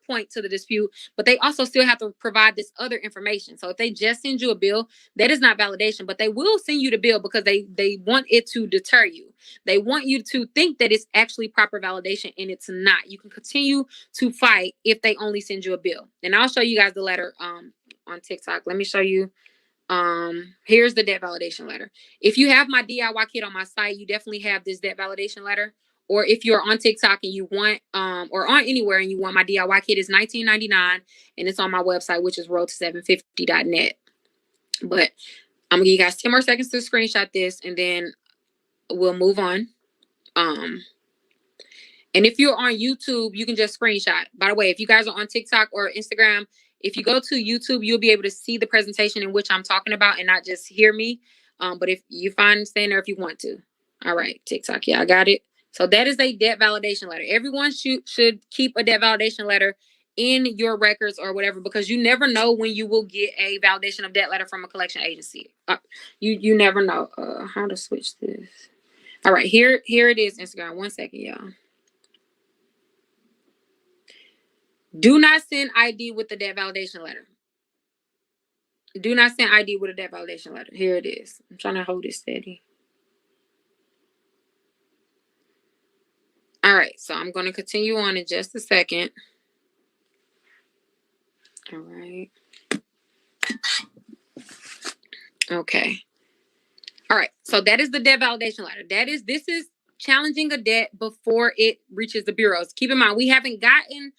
point to the dispute, but they also still have to provide this other information. So if they just send you a bill, that is not validation, but they will send you the bill because they want it to deter you. They want you to think that it's actually proper validation, and it's not. You can continue to fight if they only send you a bill. And I'll show you guys the letter on TikTok. Let me show you. Here's the debt validation letter. If you have my DIY kit on my site, you definitely have this debt validation letter. Or if you're on TikTok and you want or on anywhere and you want my DIY kit, is $19.99, and it's on my website, which is road750.net. But I'm gonna give you guys 10 more seconds to screenshot this, and then we'll move on. And if you're on YouTube, you can just screenshot. By the way, if you guys are on TikTok or Instagram, if you go to YouTube, you'll be able to see the presentation in which I'm talking about and not just hear me. But if you find staying there if you want to. All right, TikTok. Yeah, I got it. So that is a debt validation letter. Everyone should keep a debt validation letter in your records or whatever, because you never know when you will get a validation of debt letter from a collection agency. You never know. How to switch this. All right, here it is, Instagram. 1 second, y'all. Do not send ID with the debt validation letter. Do not send ID with a debt validation letter. Here it is. I'm trying to hold it steady. All right, so I'm going to continue on in just a second. All right. Okay. All right, so that is the debt validation letter. This is challenging a debt before it reaches the bureaus. Keep in mind, we haven't gotten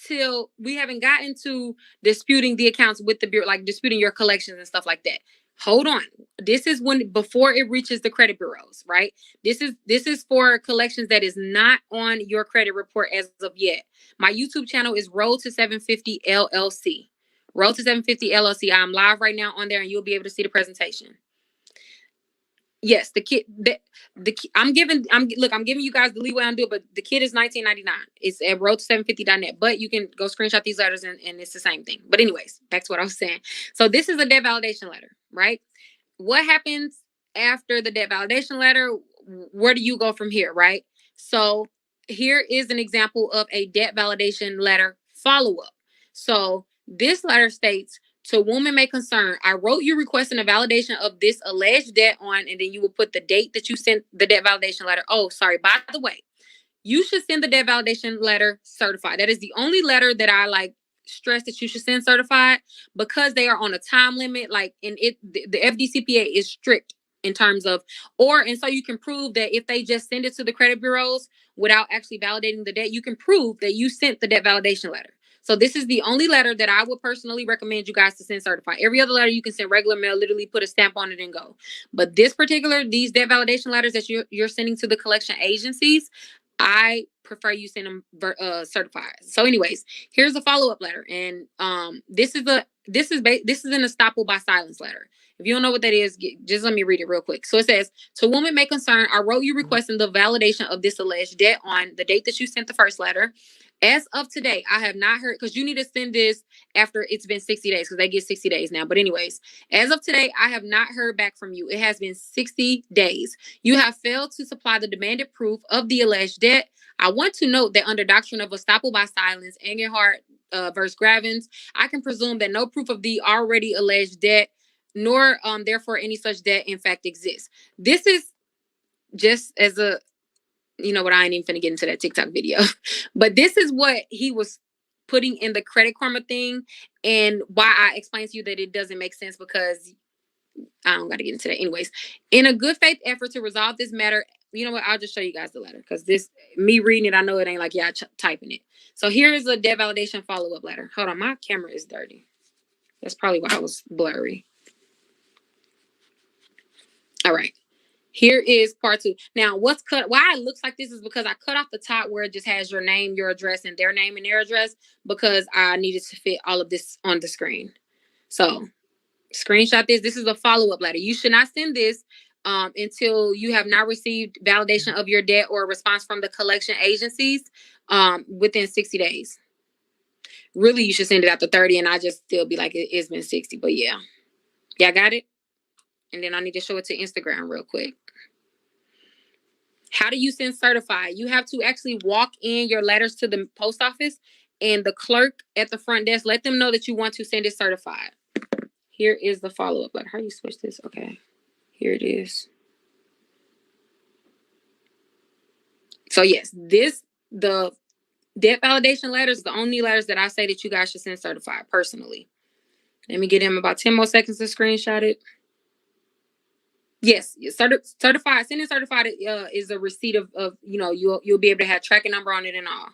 to disputing the accounts with the bureau, like disputing your collections and stuff like that. Hold on. This is before it reaches the credit bureaus, right? This is for collections that is not on your credit report as of yet. My YouTube channel is Road to 750 LLC. Road to 750 LLC. I'm live right now on there, and you'll be able to see the presentation. Yes, the kit. I'm giving you guys the leeway on do it, but the kit is $19.99. It's at road750.net. But you can go screenshot these letters and it's the same thing. But anyways, back to what I was saying. So this is a debt validation letter, right? What happens after the debt validation letter? Where do you go from here, right? So here is an example of a debt validation letter follow-up. So this letter states, to whom it may concern, I wrote you requesting a validation of this alleged debt on, and then you will put the date that you sent the debt validation letter. Oh, sorry. By the way, you should send the debt validation letter certified. That is the only letter that I stress that you should send certified, because they are on a time limit. The FDCPA is strict in terms of, and so you can prove that if they just send it to the credit bureaus without actually validating the debt, you can prove that you sent the debt validation letter. So this is the only letter that I would personally recommend you guys to send certified. Every other letter you can send regular mail, literally put a stamp on it and go. But these debt validation letters that you're sending to the collection agencies, I prefer you send them certified. So anyways, here's a follow-up letter. And this is an estoppel by silence letter. If you don't know what that is, just let me read it real quick. So it says, to whom it may concern, I wrote you requesting the validation of this alleged debt on the date that you sent the first letter. As of today, I have not heard, because you need to send this after it's been 60 days, because they get 60 days now. But anyways, as of today, I have not heard back from you. It has been 60 days. You have failed to supply the demanded proof of the alleged debt. I want to note that under doctrine of estoppel by silence, Engelhardt versus Gravins, I can presume that no proof of the already alleged debt, nor therefore any such debt in fact exists. This is just as a, you know what, I ain't even finna get into that TikTok video, but this is what he was putting in the Credit Karma thing, and why I explained to you that it doesn't make sense, because I don't got to get into that. Anyways, in a good faith effort to resolve this matter, you know what? I'll just show you guys the letter, because this, me reading it, I know it ain't like y'all typing it. So here is a debt validation follow-up letter. Hold on, my camera is dirty. That's probably why I was blurry. All right. Here is part 2. Now, what's cut? Why it looks like this is because I cut off the top where it just has your name, your address, and their name and their address, because I needed to fit all of this on the screen. So screenshot this. This is a follow-up letter. You should not send this until you have not received validation of your debt or a response from the collection agencies within 60 days. Really, you should send it after 30, and I just still be like, it's been 60. But yeah. Y'all got it? And then I need to show it to Instagram real quick. How do you send certified? You have to actually walk in your letters to the post office, and the clerk at the front desk, let them know that you want to send it certified. Here is the follow-up letter. How do you switch this? Okay. Here it is. So yes, the debt validation letters, the only letters that I say that you guys should send certified personally. Let me get him about 10 more seconds to screenshot it. Yes, certified. Sending certified is a receipt of you know, you'll be able to have tracking number on it and all.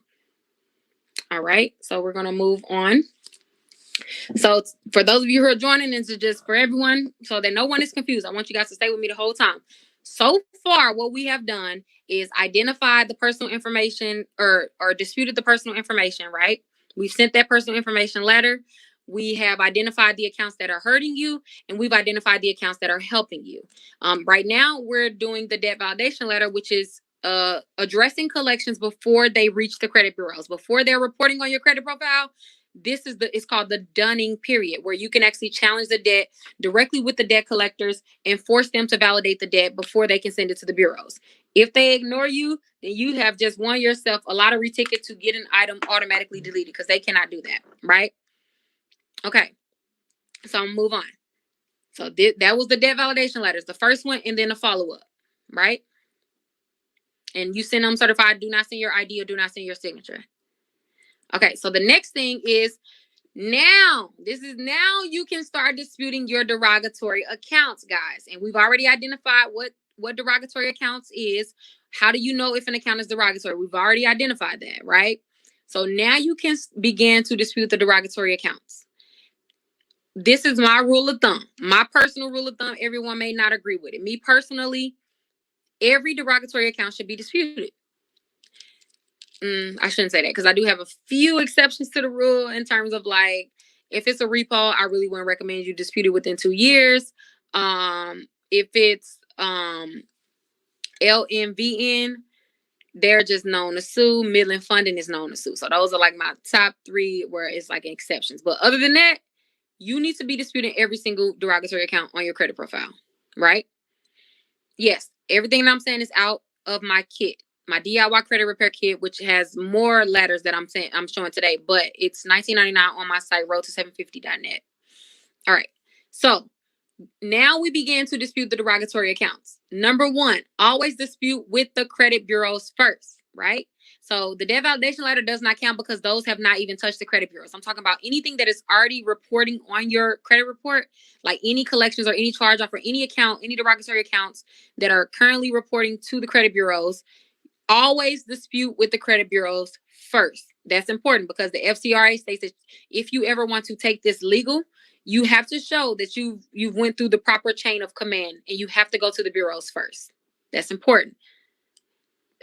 All right, so we're gonna move on. So for those of you who are joining, this is just for everyone, so that no one is confused. I want you guys to stay with me the whole time. So far, what we have done is identified the personal information or disputed the personal information, right? We've sent that personal information letter. We have identified the accounts that are hurting you, and we've identified the accounts that are helping you. Right now, we're doing the debt validation letter, which is addressing collections before they reach the credit bureaus, before they're reporting on your credit profile. This is it's called the dunning period, where you can actually challenge the debt directly with the debt collectors and force them to validate the debt before they can send it to the bureaus. If they ignore you, then you have just won yourself a lottery ticket to get an item automatically deleted, because they cannot do that, right? Okay, so I'm move on. So that was the debt validation letters, the first one, and then the follow-up, right? And you send them certified. Do not send your ID or do not send your signature. Okay, so the next thing is now you can start disputing your derogatory accounts, guys. And we've already identified what derogatory accounts is. How do you know if an account is derogatory? We've already identified that, right? So now you can begin to dispute the derogatory accounts. This is my rule of thumb, my personal rule of thumb. Everyone may not agree with it. Me personally, every derogatory account should be disputed. I shouldn't say that, because I do have a few exceptions to the rule, in terms of like, if it's a repo, I really wouldn't recommend you dispute it within 2 years. If it's LMVN, they're just known to sue. Midland Funding is known to sue. So those are like my top 3 where it's like exceptions. But other than that, you need to be disputing every single derogatory account on your credit profile, right? Yes, everything that I'm saying is out of my kit, my DIY credit repair kit, which has more letters that I'm showing today, but it's $19.99 on my site, roadto750.net. All right, so now we begin to dispute the derogatory accounts. Number 1, always dispute with the credit bureaus first, right? So the debt validation letter does not count, because those have not even touched the credit bureaus. I'm talking about anything that is already reporting on your credit report, like any collections or any charge off or any account, any derogatory accounts that are currently reporting to the credit bureaus. Always dispute with the credit bureaus first. That's important, because the FCRA states that if you ever want to take this legal, you have to show that you've went through the proper chain of command, and you have to go to the bureaus first. That's important.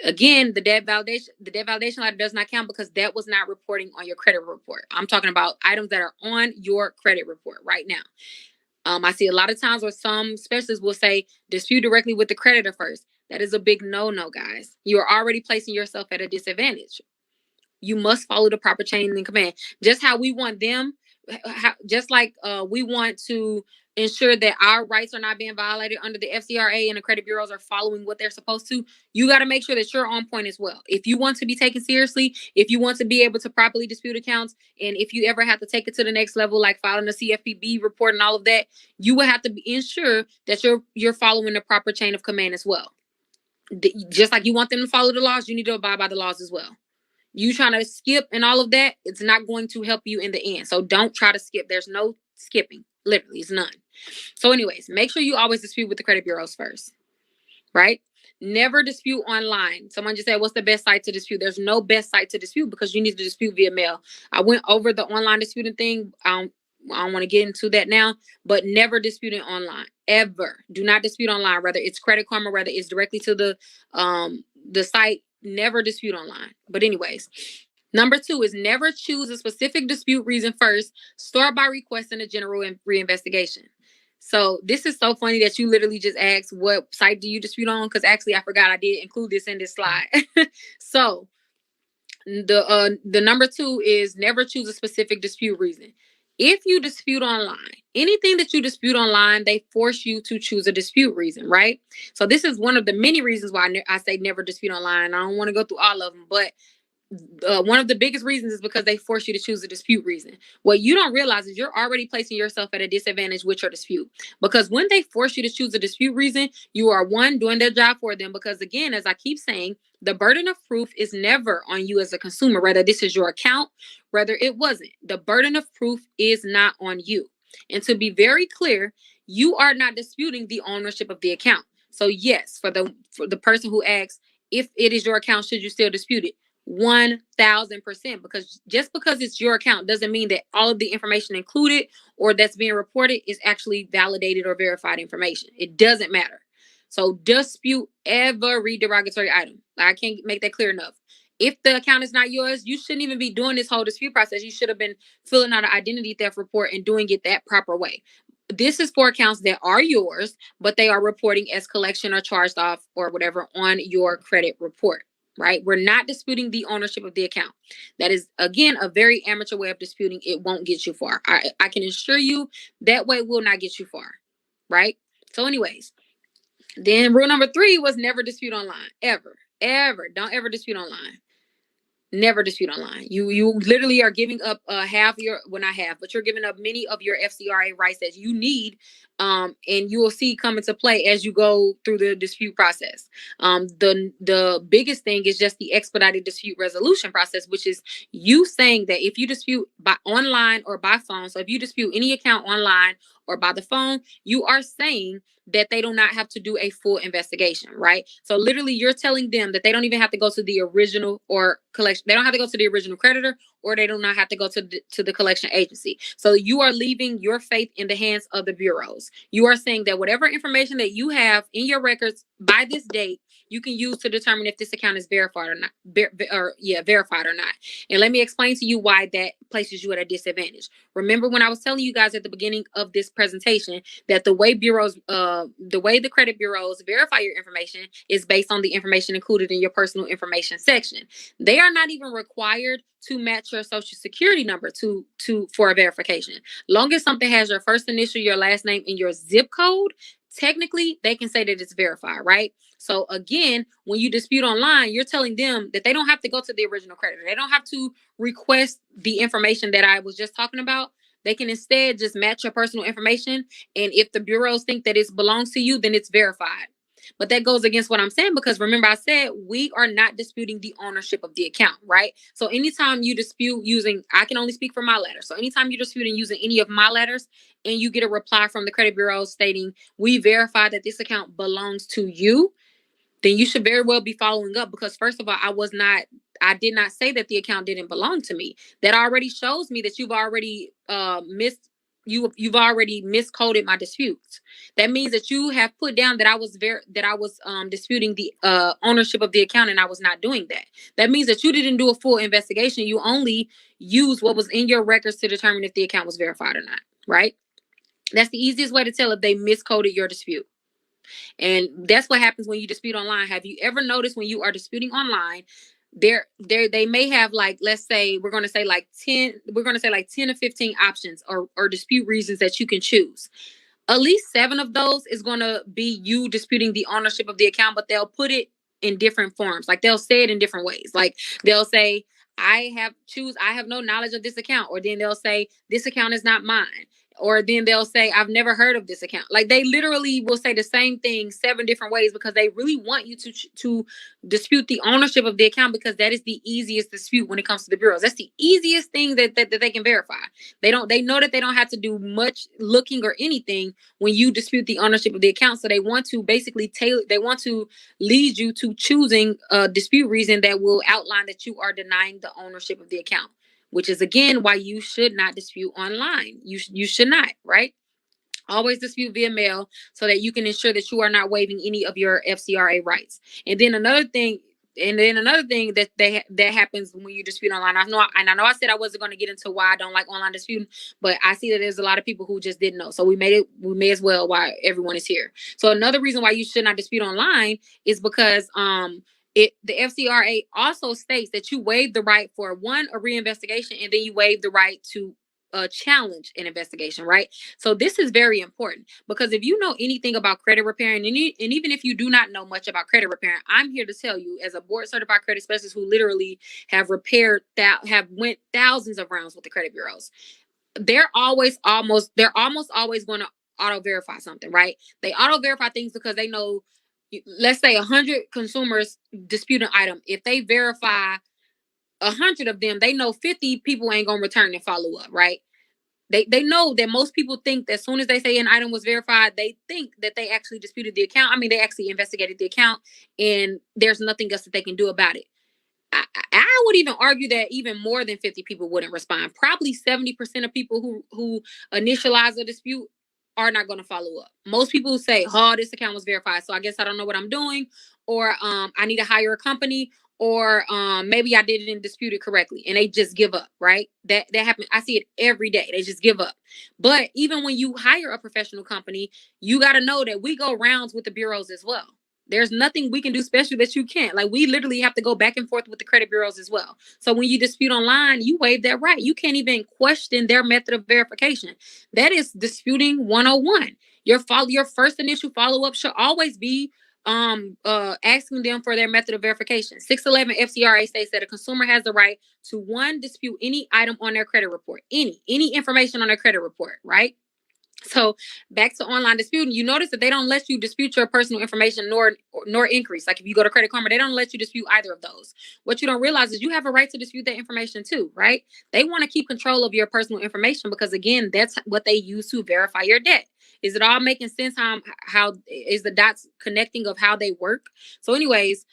Again, the debt validation letter does not count, because that was not reporting on your credit report. I'm talking about items that are on your credit report right now. I see a lot of times where some specialists will say dispute directly with the creditor first. That is a big no, guys. You are already placing yourself at a disadvantage. You must follow the proper chain of command. Just how we want them, just like we want to ensure that our rights are not being violated under the FCRA and the credit bureaus are following what they're supposed to, you got to make sure that you're on point as well. If you want to be taken seriously, if you want to be able to properly dispute accounts, and if you ever have to take it to the next level, like filing a CFPB report and all of that, you will have to ensure that you're following the proper chain of command as well. Just like you want them to follow the laws, you need to abide by the laws as well. You trying to skip and all of that, it's not going to help you in the end. So don't try to skip. There's no skipping. Literally, it's none. So anyways, make sure you always dispute with the credit bureaus first, right? Never dispute online. Someone just said, what's the best site to dispute? There's no best site to dispute because you need to dispute via mail. I went over the online disputing thing. I don't want to get into that now, but never disputing online, ever. Do not dispute online, whether it's Credit Karma, whether it's directly to the site. Never dispute online. But anyways, number 2 is never choose a specific dispute reason first. Start by requesting a general reinvestigation. So this is so funny that you literally just asked what site do you dispute on, because actually I forgot I did include this in this slide. So the number 2 is never choose a specific dispute reason. If you dispute online, anything that you dispute online, they force you to choose a dispute reason, right? So this is one of the many reasons why I say never dispute online. I don't want to go through all of them, but one of the biggest reasons is because they force you to choose a dispute reason. What you don't realize is you're already placing yourself at a disadvantage with your dispute, because when they force you to choose a dispute reason, you are one, doing their job for them, because again, as I keep saying, the burden of proof is never on you as a consumer, whether this is your account, whether it wasn't. The burden of proof is not on you. And to be very clear, you are not disputing the ownership of the account. So yes, for the person who asks, if it is your account, should you still dispute it? 1000%, because just because it's your account doesn't mean that all of the information included or that's being reported is actually validated or verified information. It doesn't matter. So dispute every derogatory item. I can't make that clear enough. If the account is not yours, you shouldn't even be doing this whole dispute process. You should have been filling out an identity theft report and doing it that proper way. This is for accounts that are yours, but they are reporting as collection or charged off or whatever on your credit report. Right? We're not disputing the ownership of the account. That is, again, a very amateur way of disputing. It won't get you far. I can assure you that way will not get you far. Right? So anyways, then rule number 3 was never dispute online. Ever. Don't ever dispute online. Never dispute online. You literally are giving up half your, well, not half, but you're giving up many of your FCRA rights that you need, and you will see come into play as you go through the dispute process. The biggest thing is just the expedited dispute resolution process, which is you saying that if you dispute by online or by phone, so if you dispute any account online or by the phone, you are saying that they do not have to do a full investigation, right? So literally you're telling them that they don't even have to go to the original or collection. They don't have to go to the original creditor, or they do not have to go to the collection agency. So you are leaving your faith in the hands of the bureaus. You are saying that whatever information that you have in your records by this date, you can use to determine if this account is verified or not, verified or not. And let me explain to you why that places you at a disadvantage. Remember when I was telling you guys at the beginning of this presentation that the way the credit bureaus verify your information is based on the information included in your personal information section. They are not even required to match your social security number for a verification. Long as something has your first initial, your last name, and your zip code, technically they can say that it's verified, right? So again, when you dispute online, you're telling them that they don't have to go to the original creditor. They don't have to request the information that I was just talking about. They can instead just match your personal information. And if the bureaus think that it belongs to you, then it's verified. But that goes against what I'm saying, because remember I said we are not disputing the ownership of the account, right? So anytime you dispute using, I can only speak for my letter. So anytime you're disputing using any of my letters and you get a reply from the credit bureau stating we verify that this account belongs to you, then you should very well be following up, because first of all, I did not say that the account didn't belong to me. That already shows me that you've already you've already miscoded my disputes. That means that you have put down that I was disputing the ownership of the account, and I was not doing that. That means that you didn't do a full investigation. You only used what was in your records to determine if the account was verified or not, right? That's the easiest way to tell if they miscoded your dispute. And that's what happens when you dispute online. Have you ever noticed when you are disputing online, they may have, like, let's say we're going to say like 10 to 15 options or dispute reasons that you can choose. At least 7 of those is going to be you disputing the ownership of the account, but they'll put it in different forms. Like, they'll say it in different ways. Like, they'll say, I have no knowledge of this account. Or then they'll say, this account is not mine. Or then they'll say, I've never heard of this account. Like, they literally will say the same thing 7 different ways because they really want you to dispute the ownership of the account, because that is the easiest dispute when it comes to the bureaus. That's the easiest thing that they can verify. They know that they don't have to do much looking or anything when you dispute the ownership of the account. So they want to basically lead you to choosing a dispute reason that will outline that you are denying the ownership of the account, which is again why you should not dispute online. You should not, right? Always dispute via mail so that you can ensure that you are not waiving any of your FCRA rights. And then another thing that happens when you dispute online. I know I said I wasn't going to get into why I don't like online disputing, but I see that there's a lot of people who just didn't know. So we may as well why everyone is here. So another reason why you should not dispute online is because the FCRA also states that you waive the right for, one, a reinvestigation, and then you waive the right to challenge an investigation, right? So this is very important, because if you know anything about credit repairing, and even if you do not know much about credit repairing, I'm here to tell you, as a board certified credit specialist who literally have went thousands of rounds with the credit bureaus, they're almost always going to auto verify something, right? They auto verify things because they know, let's say 100 consumers dispute an item. If they verify 100 of them, they know 50 people ain't gonna return and follow up, right? They know that most people think that as soon as they say an item was verified, they think that they actually disputed the account. I mean, they actually investigated the account, and there's nothing else that they can do about it. I would even argue that even more than 50 people wouldn't respond. Probably 70% of people who initialize a dispute are not going to follow up. Most people say, "Oh, this account was verified, so I guess I don't know what I'm doing," or "I need to hire a company," or "Maybe I didn't dispute it correctly," and they just give up. Right? That happens. I see it every day. They just give up. But even when you hire a professional company, you got to know that we go rounds with the bureaus as well. There's nothing we can do special that you can't. Like, we literally have to go back and forth with the credit bureaus as well. So when you dispute online, you waive that right. You can't even question their method of verification. That is disputing 101. Your first initial follow-up should always be asking them for their method of verification. 611 FCRA states that a consumer has the right to, one, dispute any item on their credit report, any information on their credit report, right? So back to online disputing, you notice that they don't let you dispute your personal information nor increase. Like, if you go to Credit Karma, they don't let you dispute either of those. What you don't realize is you have a right to dispute that information too, right? They want to keep control of your personal information because, again, that's what they use to verify your debt. Is it all making sense? How is the dots connecting of how they work? So anyways,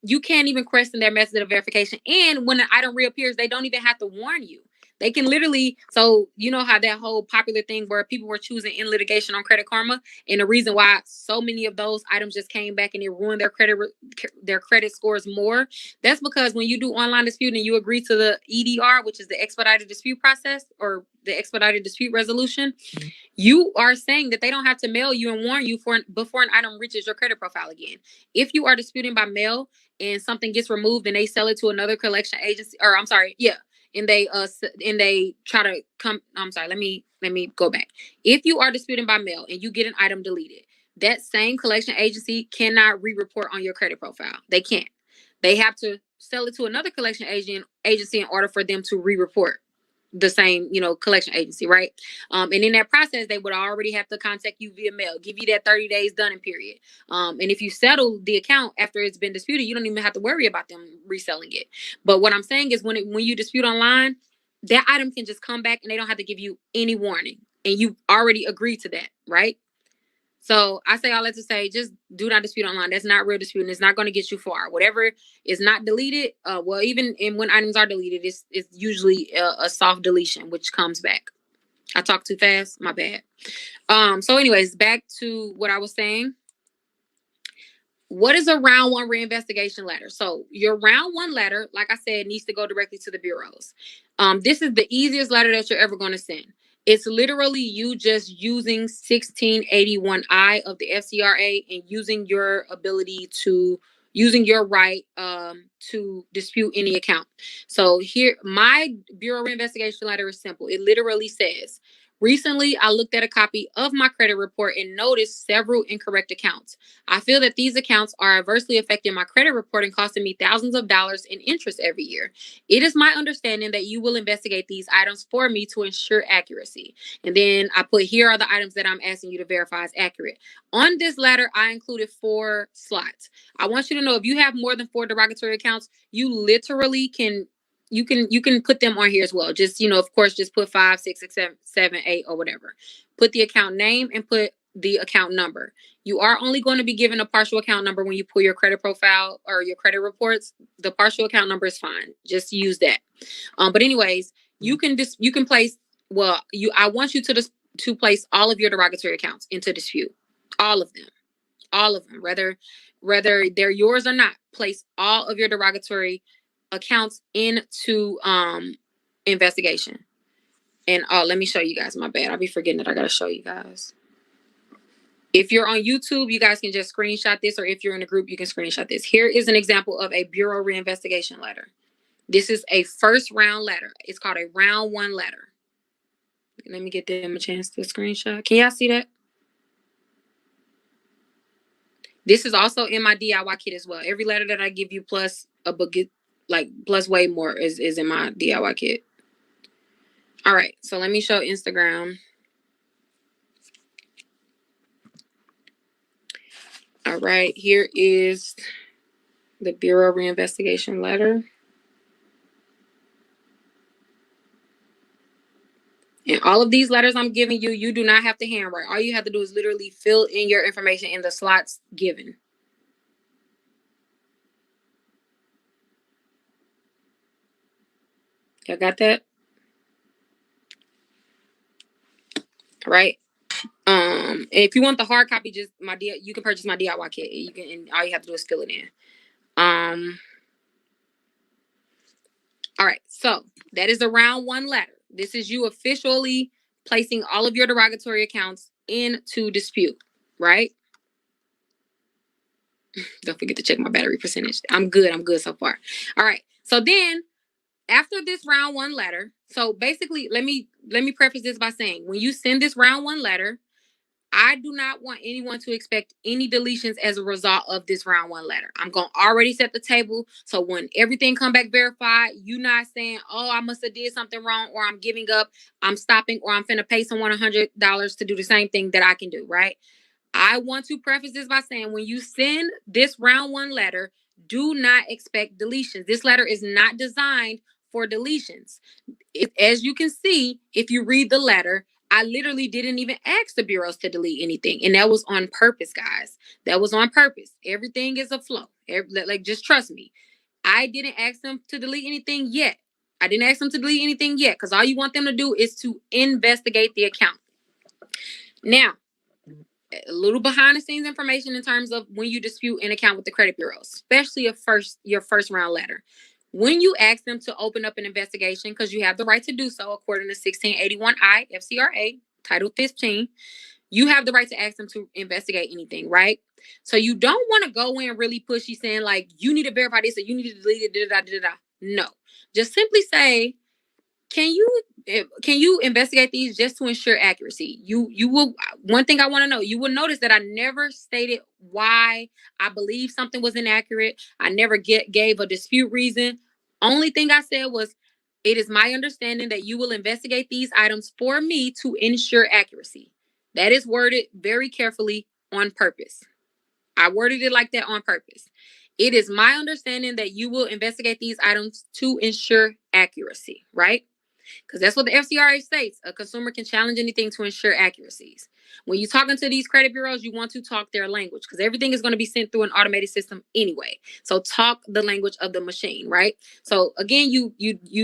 you can't even question their method of verification. And when an item reappears, they don't even have to warn you. They can literally, so you know how that whole popular thing where people were choosing in litigation on Credit Karma, and the reason why so many of those items just came back and it ruined their credit scores more. That's because when you do online dispute and you agree to the EDR, which is the expedited dispute process, or the expedited dispute resolution, you are saying that they don't have to mail you and warn you before an item reaches your credit profile again. If you are disputing by mail and something gets removed and they sell it to another collection agency, or I'm sorry, yeah, and they try to come, I'm sorry, let me go back. If you are disputing by mail and you get an item deleted, that same collection agency cannot re-report on your credit profile. They can't. They have to sell it to another collection agency in order for them to re-report the same, collection agency, right? And in that process, they would already have to contact you via mail, give you that 30 days done in period. And if you settle the account after it's been disputed, you don't even have to worry about them reselling it. But what I'm saying is when you dispute online, that item can just come back and they don't have to give you any warning. And you already agreed to that, right? So I say all that to say, just do not dispute online. That's not real disputing. It's not going to get you far. Whatever is not deleted, even when items are deleted, it's usually a soft deletion, which comes back. I talked too fast. My bad. So anyways, back to what I was saying. What is a round one reinvestigation letter? So your round one letter, like I said, needs to go directly to the bureaus. This is the easiest letter that you're ever going to send. It's literally you just using 1681I of the FCRA and using your ability to right to dispute any account. So here, my Bureau reinvestigation letter is simple. It literally says, recently, I looked at a copy of my credit report and noticed several incorrect accounts. I feel that these accounts are adversely affecting my credit report and costing me thousands of dollars in interest every year. It is my understanding that you will investigate these items for me to ensure accuracy. And then I put, here are the items that I'm asking you to verify as accurate. On this letter, I included 4 slots. I want you to know, if you have more than 4 derogatory accounts, you literally can put them on here as well. Just, of course, just put 5, 6, 7, 8, or whatever. Put the account name and put the account number. You are only going to be given a partial account number when you pull your credit profile or your credit reports. The partial account number is fine. Just use that. But anyways, you can place. Well, I want you to place all of your derogatory accounts into dispute. All of them, whether they're yours or not. Place all of your derogatory accounts into investigation. And let me show you guys. My bad, I'll be forgetting that I gotta show you guys. If you're on YouTube, you guys can just screenshot this, or if you're in a group, you can screenshot this. Here is an example of a Bureau reinvestigation letter. This is a first round letter. It's called a round 1 letter. Let me get them a chance to screenshot. Can y'all see that? This is also in my DIY kit as well. Every letter that I give you plus a bucket, plus way more is in my DIY kit. All right, so let me show Instagram. All right, here is the Bureau reinvestigation letter. And all of these letters I'm giving you, you do not have to handwrite. All you have to do is literally fill in your information in the slots given. Y'all got that? All right. If you want the hard copy, you can purchase my DIY kit. And all you have to do is fill it in. All right, so that is the round 1 letter. This is you officially placing all of your derogatory accounts into dispute, right? Don't forget to check my battery percentage. I'm good so far. All right, so then after this round 1 letter, so basically, let me preface this by saying, when you send this round 1 letter, I do not want anyone to expect any deletions as a result of this round 1 letter. I'm going to already set the table. So when everything come back verified, you not saying, oh, I must have did something wrong, or I'm giving up, I'm stopping, or I'm finna pay someone $100 to do the same thing that I can do, right? I want to preface this by saying, when you send this round 1 letter, do not expect deletions. This letter is not designed for deletions. As you can see, if you read the letter, I literally didn't even ask the bureaus to delete anything. And that was on purpose, guys. That was on purpose. Everything is a flow. Just trust me. I didn't ask them to delete anything yet. Because all you want them to do is to investigate the account. Now, a little behind the scenes information in terms of when you dispute an account with the credit bureau, especially your first round letter. When you ask them to open up an investigation, because you have the right to do so according to 1681I FCRA, Title 15, you have the right to ask them to investigate anything, right? So you don't want to go in really pushy saying, like, you need to verify this or you need to delete it, No. Just simply say, can you investigate these just to ensure accuracy? You will. One thing I want to know, you will notice that I never stated why I believe something was inaccurate. I never gave a dispute reason. Only thing I said was, it is my understanding that you will investigate these items for me to ensure accuracy. That is worded very carefully on purpose. I worded it like that on purpose. It is my understanding that you will investigate these items to ensure accuracy, right? Because that's what the FCRA states. A consumer can challenge anything to ensure accuracies. When you're talking to these credit bureaus, you want to talk their language, because everything is going to be sent through an automated system anyway. So talk the language of the machine, right? So again, you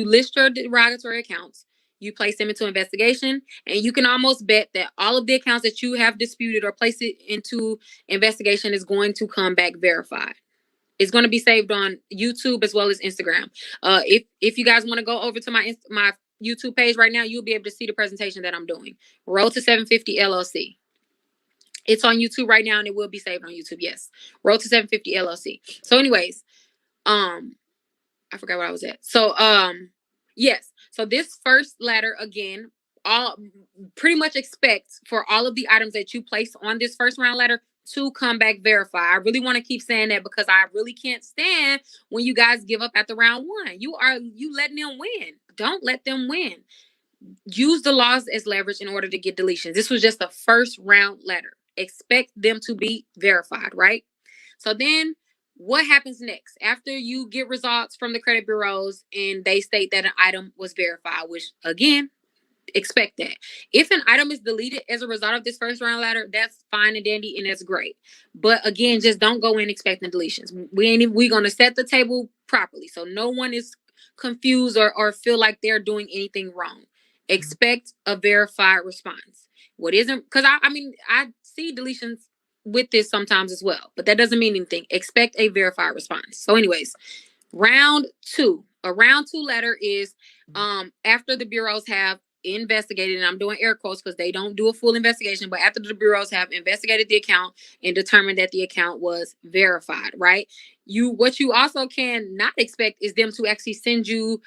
list your derogatory accounts, you place them into investigation, and you can almost bet that all of the accounts that you have disputed or placed it into investigation is going to come back verified. It's going to be saved on YouTube as well as Instagram. If you guys want to go over to my YouTube page right now, you'll be able to see the presentation that I'm doing. Road to 750 LLC. It's on YouTube right now, and it will be saved on YouTube. Yes, Road to 750 LLC. So, anyways, I forgot what I was at. So, yes. So this first letter again, all pretty much expect for all of the items that you place on this first round letter to come back verified. I really want to keep saying that because I really can't stand when you guys give up at the round one. You letting them win. Don't let them win. Use the laws as leverage in order to get deletions. This was just the first round letter. Expect them to be verified, right? So then what happens next? After you get results from the credit bureaus and they state that an item was verified, which again, expect that. If an item is deleted as a result of this first round letter, that's fine and dandy and that's great. But again, just don't go in expecting deletions. We're gonna set the table properly so no one is confused or feel like they're doing anything wrong. Expect a verified response. What isn't, because I mean I see deletions with this sometimes as well, but that doesn't mean anything. Expect a verified response. So, anyways, round two. A round two letter is after the bureaus have investigated, and I'm doing air quotes because they don't do a full investigation, but after the bureaus have investigated the account and determined that the account was verified, right? What you also can not expect is them to actually send you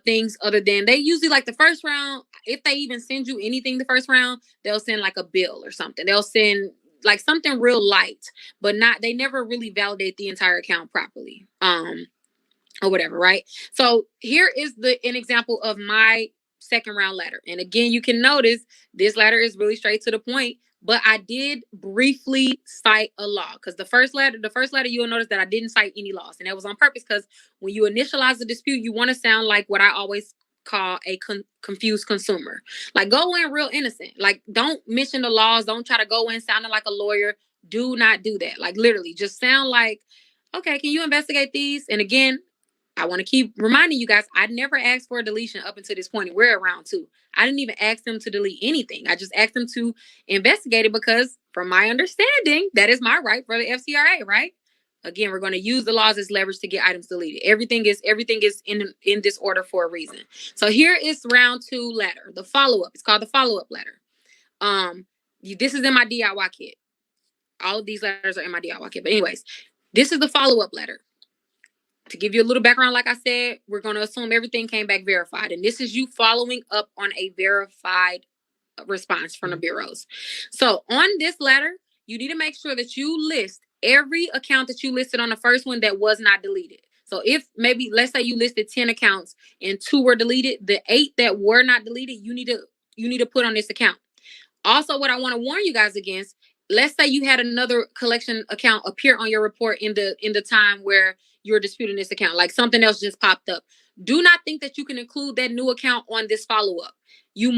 things other than, they usually like the first round, if they even send you anything the first round, they'll send like a bill or something. They'll send like something real light, but they never really validate the entire account properly. Or whatever, right? So here is an example of my second round letter. And again, you can notice this letter is really straight to the point, but I did briefly cite a law because the first letter, you'll notice that I didn't cite any laws. And that was on purpose because when you initialize the dispute, you want to sound like what I always call a confused consumer. Like, go in real innocent. Like, don't mention the laws. Don't try to go in sounding like a lawyer. Do not do that. Like, literally just sound like, okay, can you investigate these? And again, I want to keep reminding you guys, I never asked for a deletion up until this point. We're at round two. I didn't even ask them to delete anything. I just asked them to investigate it because, from my understanding, that is my right for the FCRA, right? Again, we're going to use the laws as leverage to get items deleted. Everything is in this order for a reason. So here is round two letter, the follow-up. It's called the follow-up letter. This is in my DIY kit. All of these letters are in my DIY kit. But anyways, this is the follow-up letter. To give you a little background, like I said, we're going to assume everything came back verified. And this is you following up on a verified response from the bureaus. So on this letter, you need to make sure that you list every account that you listed on the first one that was not deleted. So if maybe, let's say you listed 10 accounts and 2 were deleted, the 8 that were not deleted, you need to put on this account. Also, what I want to warn you guys against, let's say you had another collection account appear on your report in the time where you're disputing this account, like something else just popped up. Do not think that you can include that new account on this follow-up. You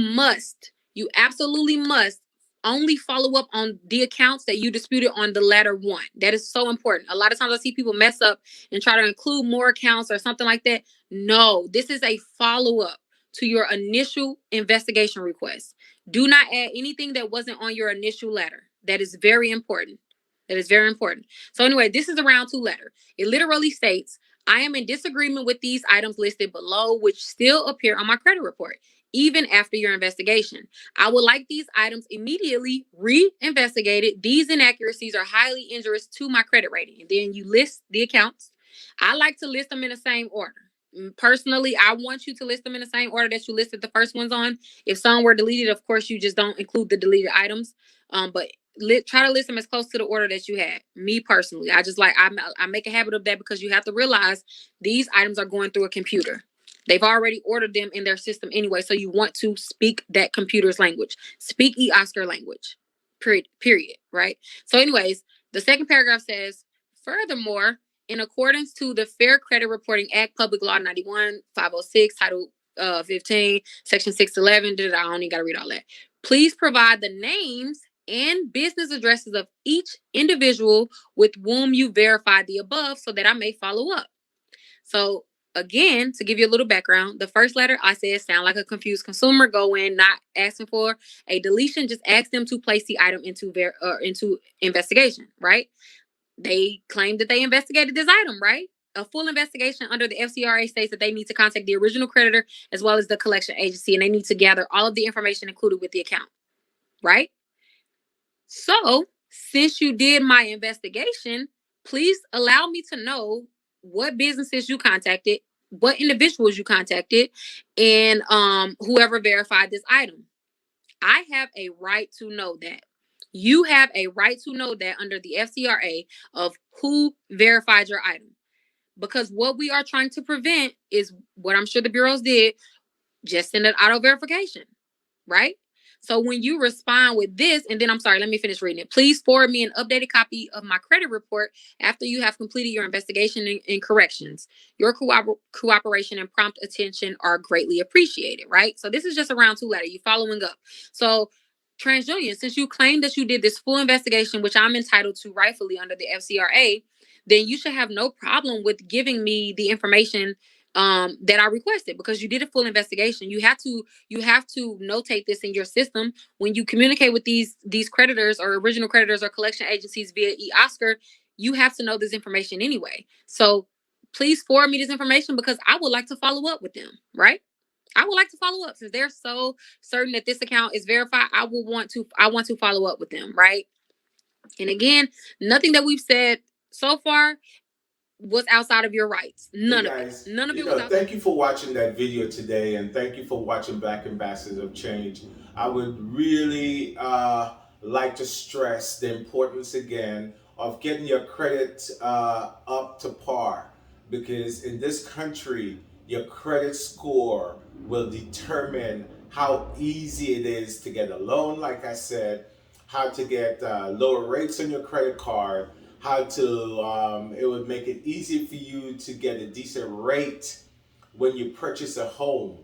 absolutely must only follow up on the accounts that you disputed on the letter one. That is so important. A lot of times I see people mess up and try to include more accounts or something like that. No, this is a follow-up to your initial investigation request. Do not add anything that wasn't on your initial letter. That is very important. So anyway, this is a round two letter. It literally states, I am in disagreement with these items listed below, which still appear on my credit report, even after your investigation. I would like these items immediately re-investigated. These inaccuracies are highly injurious to my credit rating. And then you list the accounts. I like to list them in the same order. Personally, I want you to list them in the same order that you listed the first ones on. If some were deleted, of course, you just don't include the deleted items. But try to list them as close to the order that you had. Me personally, I make a habit of that because you have to realize these items are going through a computer. They've already ordered them in their system anyway, so you want to speak that computer's language. Speak eOscar language. Period. Right? So anyways, the second paragraph says, furthermore, in accordance to the Fair Credit Reporting Act, Public Law 91-506, Title 15, Section 611, I don't even got to read all that. Please provide the names and business addresses of each individual with whom you verified the above so that I may follow up. So again, to give you a little background, the first letter I said sound like a confused consumer. Go in not asking for a deletion, just ask them to place the item into investigation, right? They claim that they investigated this item, right? A full investigation under the FCRA states that they need to contact the original creditor as well as the collection agency, and they need to gather all of the information included with the account, right? So, since you did my investigation, please allow me to know what businesses you contacted, what individuals you contacted, and whoever verified this item. I have a right to know that. You have a right to know that under the FCRA of who verified your item. Because what we are trying to prevent is what I'm sure the bureaus did, just send an auto verification, right? So when you respond with this, and then I'm sorry, let me finish reading it. Please forward me an updated copy of my credit report after you have completed your investigation and corrections. Your cooperation and prompt attention are greatly appreciated, right? So this is just a round two letter. You following up. So TransUnion, since you claim that you did this full investigation, which I'm entitled to rightfully under the FCRA, then you should have no problem with giving me the information that I requested because you did a full investigation. You have to notate this in your system when you communicate with these creditors or original creditors or collection agencies via eOscar. You have to know this information anyway. So please forward me this information because I would like to follow up with them. Right? I would like to follow up since they're so certain that this account is verified. I want to follow up with them. Right? And again, nothing that we've said so far was outside of your rights. Hey None of it. guys, None of it was outside. thank you for watching that video today, and thank you for watching Black Ambassadors of Change. I would really like to stress the importance again of getting your credit up to par, because in this country, your credit score will determine how easy it is to get a loan, like I said, how to get lower rates on your credit card, how to it would make it easy for you to get a decent rate when you purchase a home,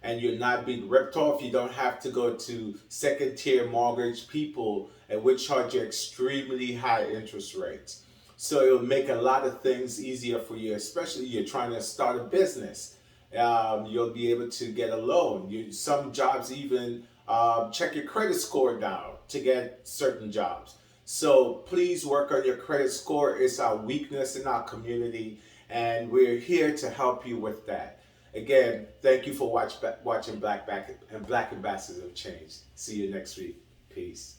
and you're not being ripped off. You don't have to go to second tier mortgage people and which charge you extremely high interest rates. So it will make a lot of things easier for you, especially you're trying to start a business. You'll be able to get a loan. Some jobs even check your credit score down to get certain jobs. So please work on your credit score. It's our weakness in our community, and we're here to help you with that. Again, thank you for watching Black Ambassadors of Change. See you next week. Peace.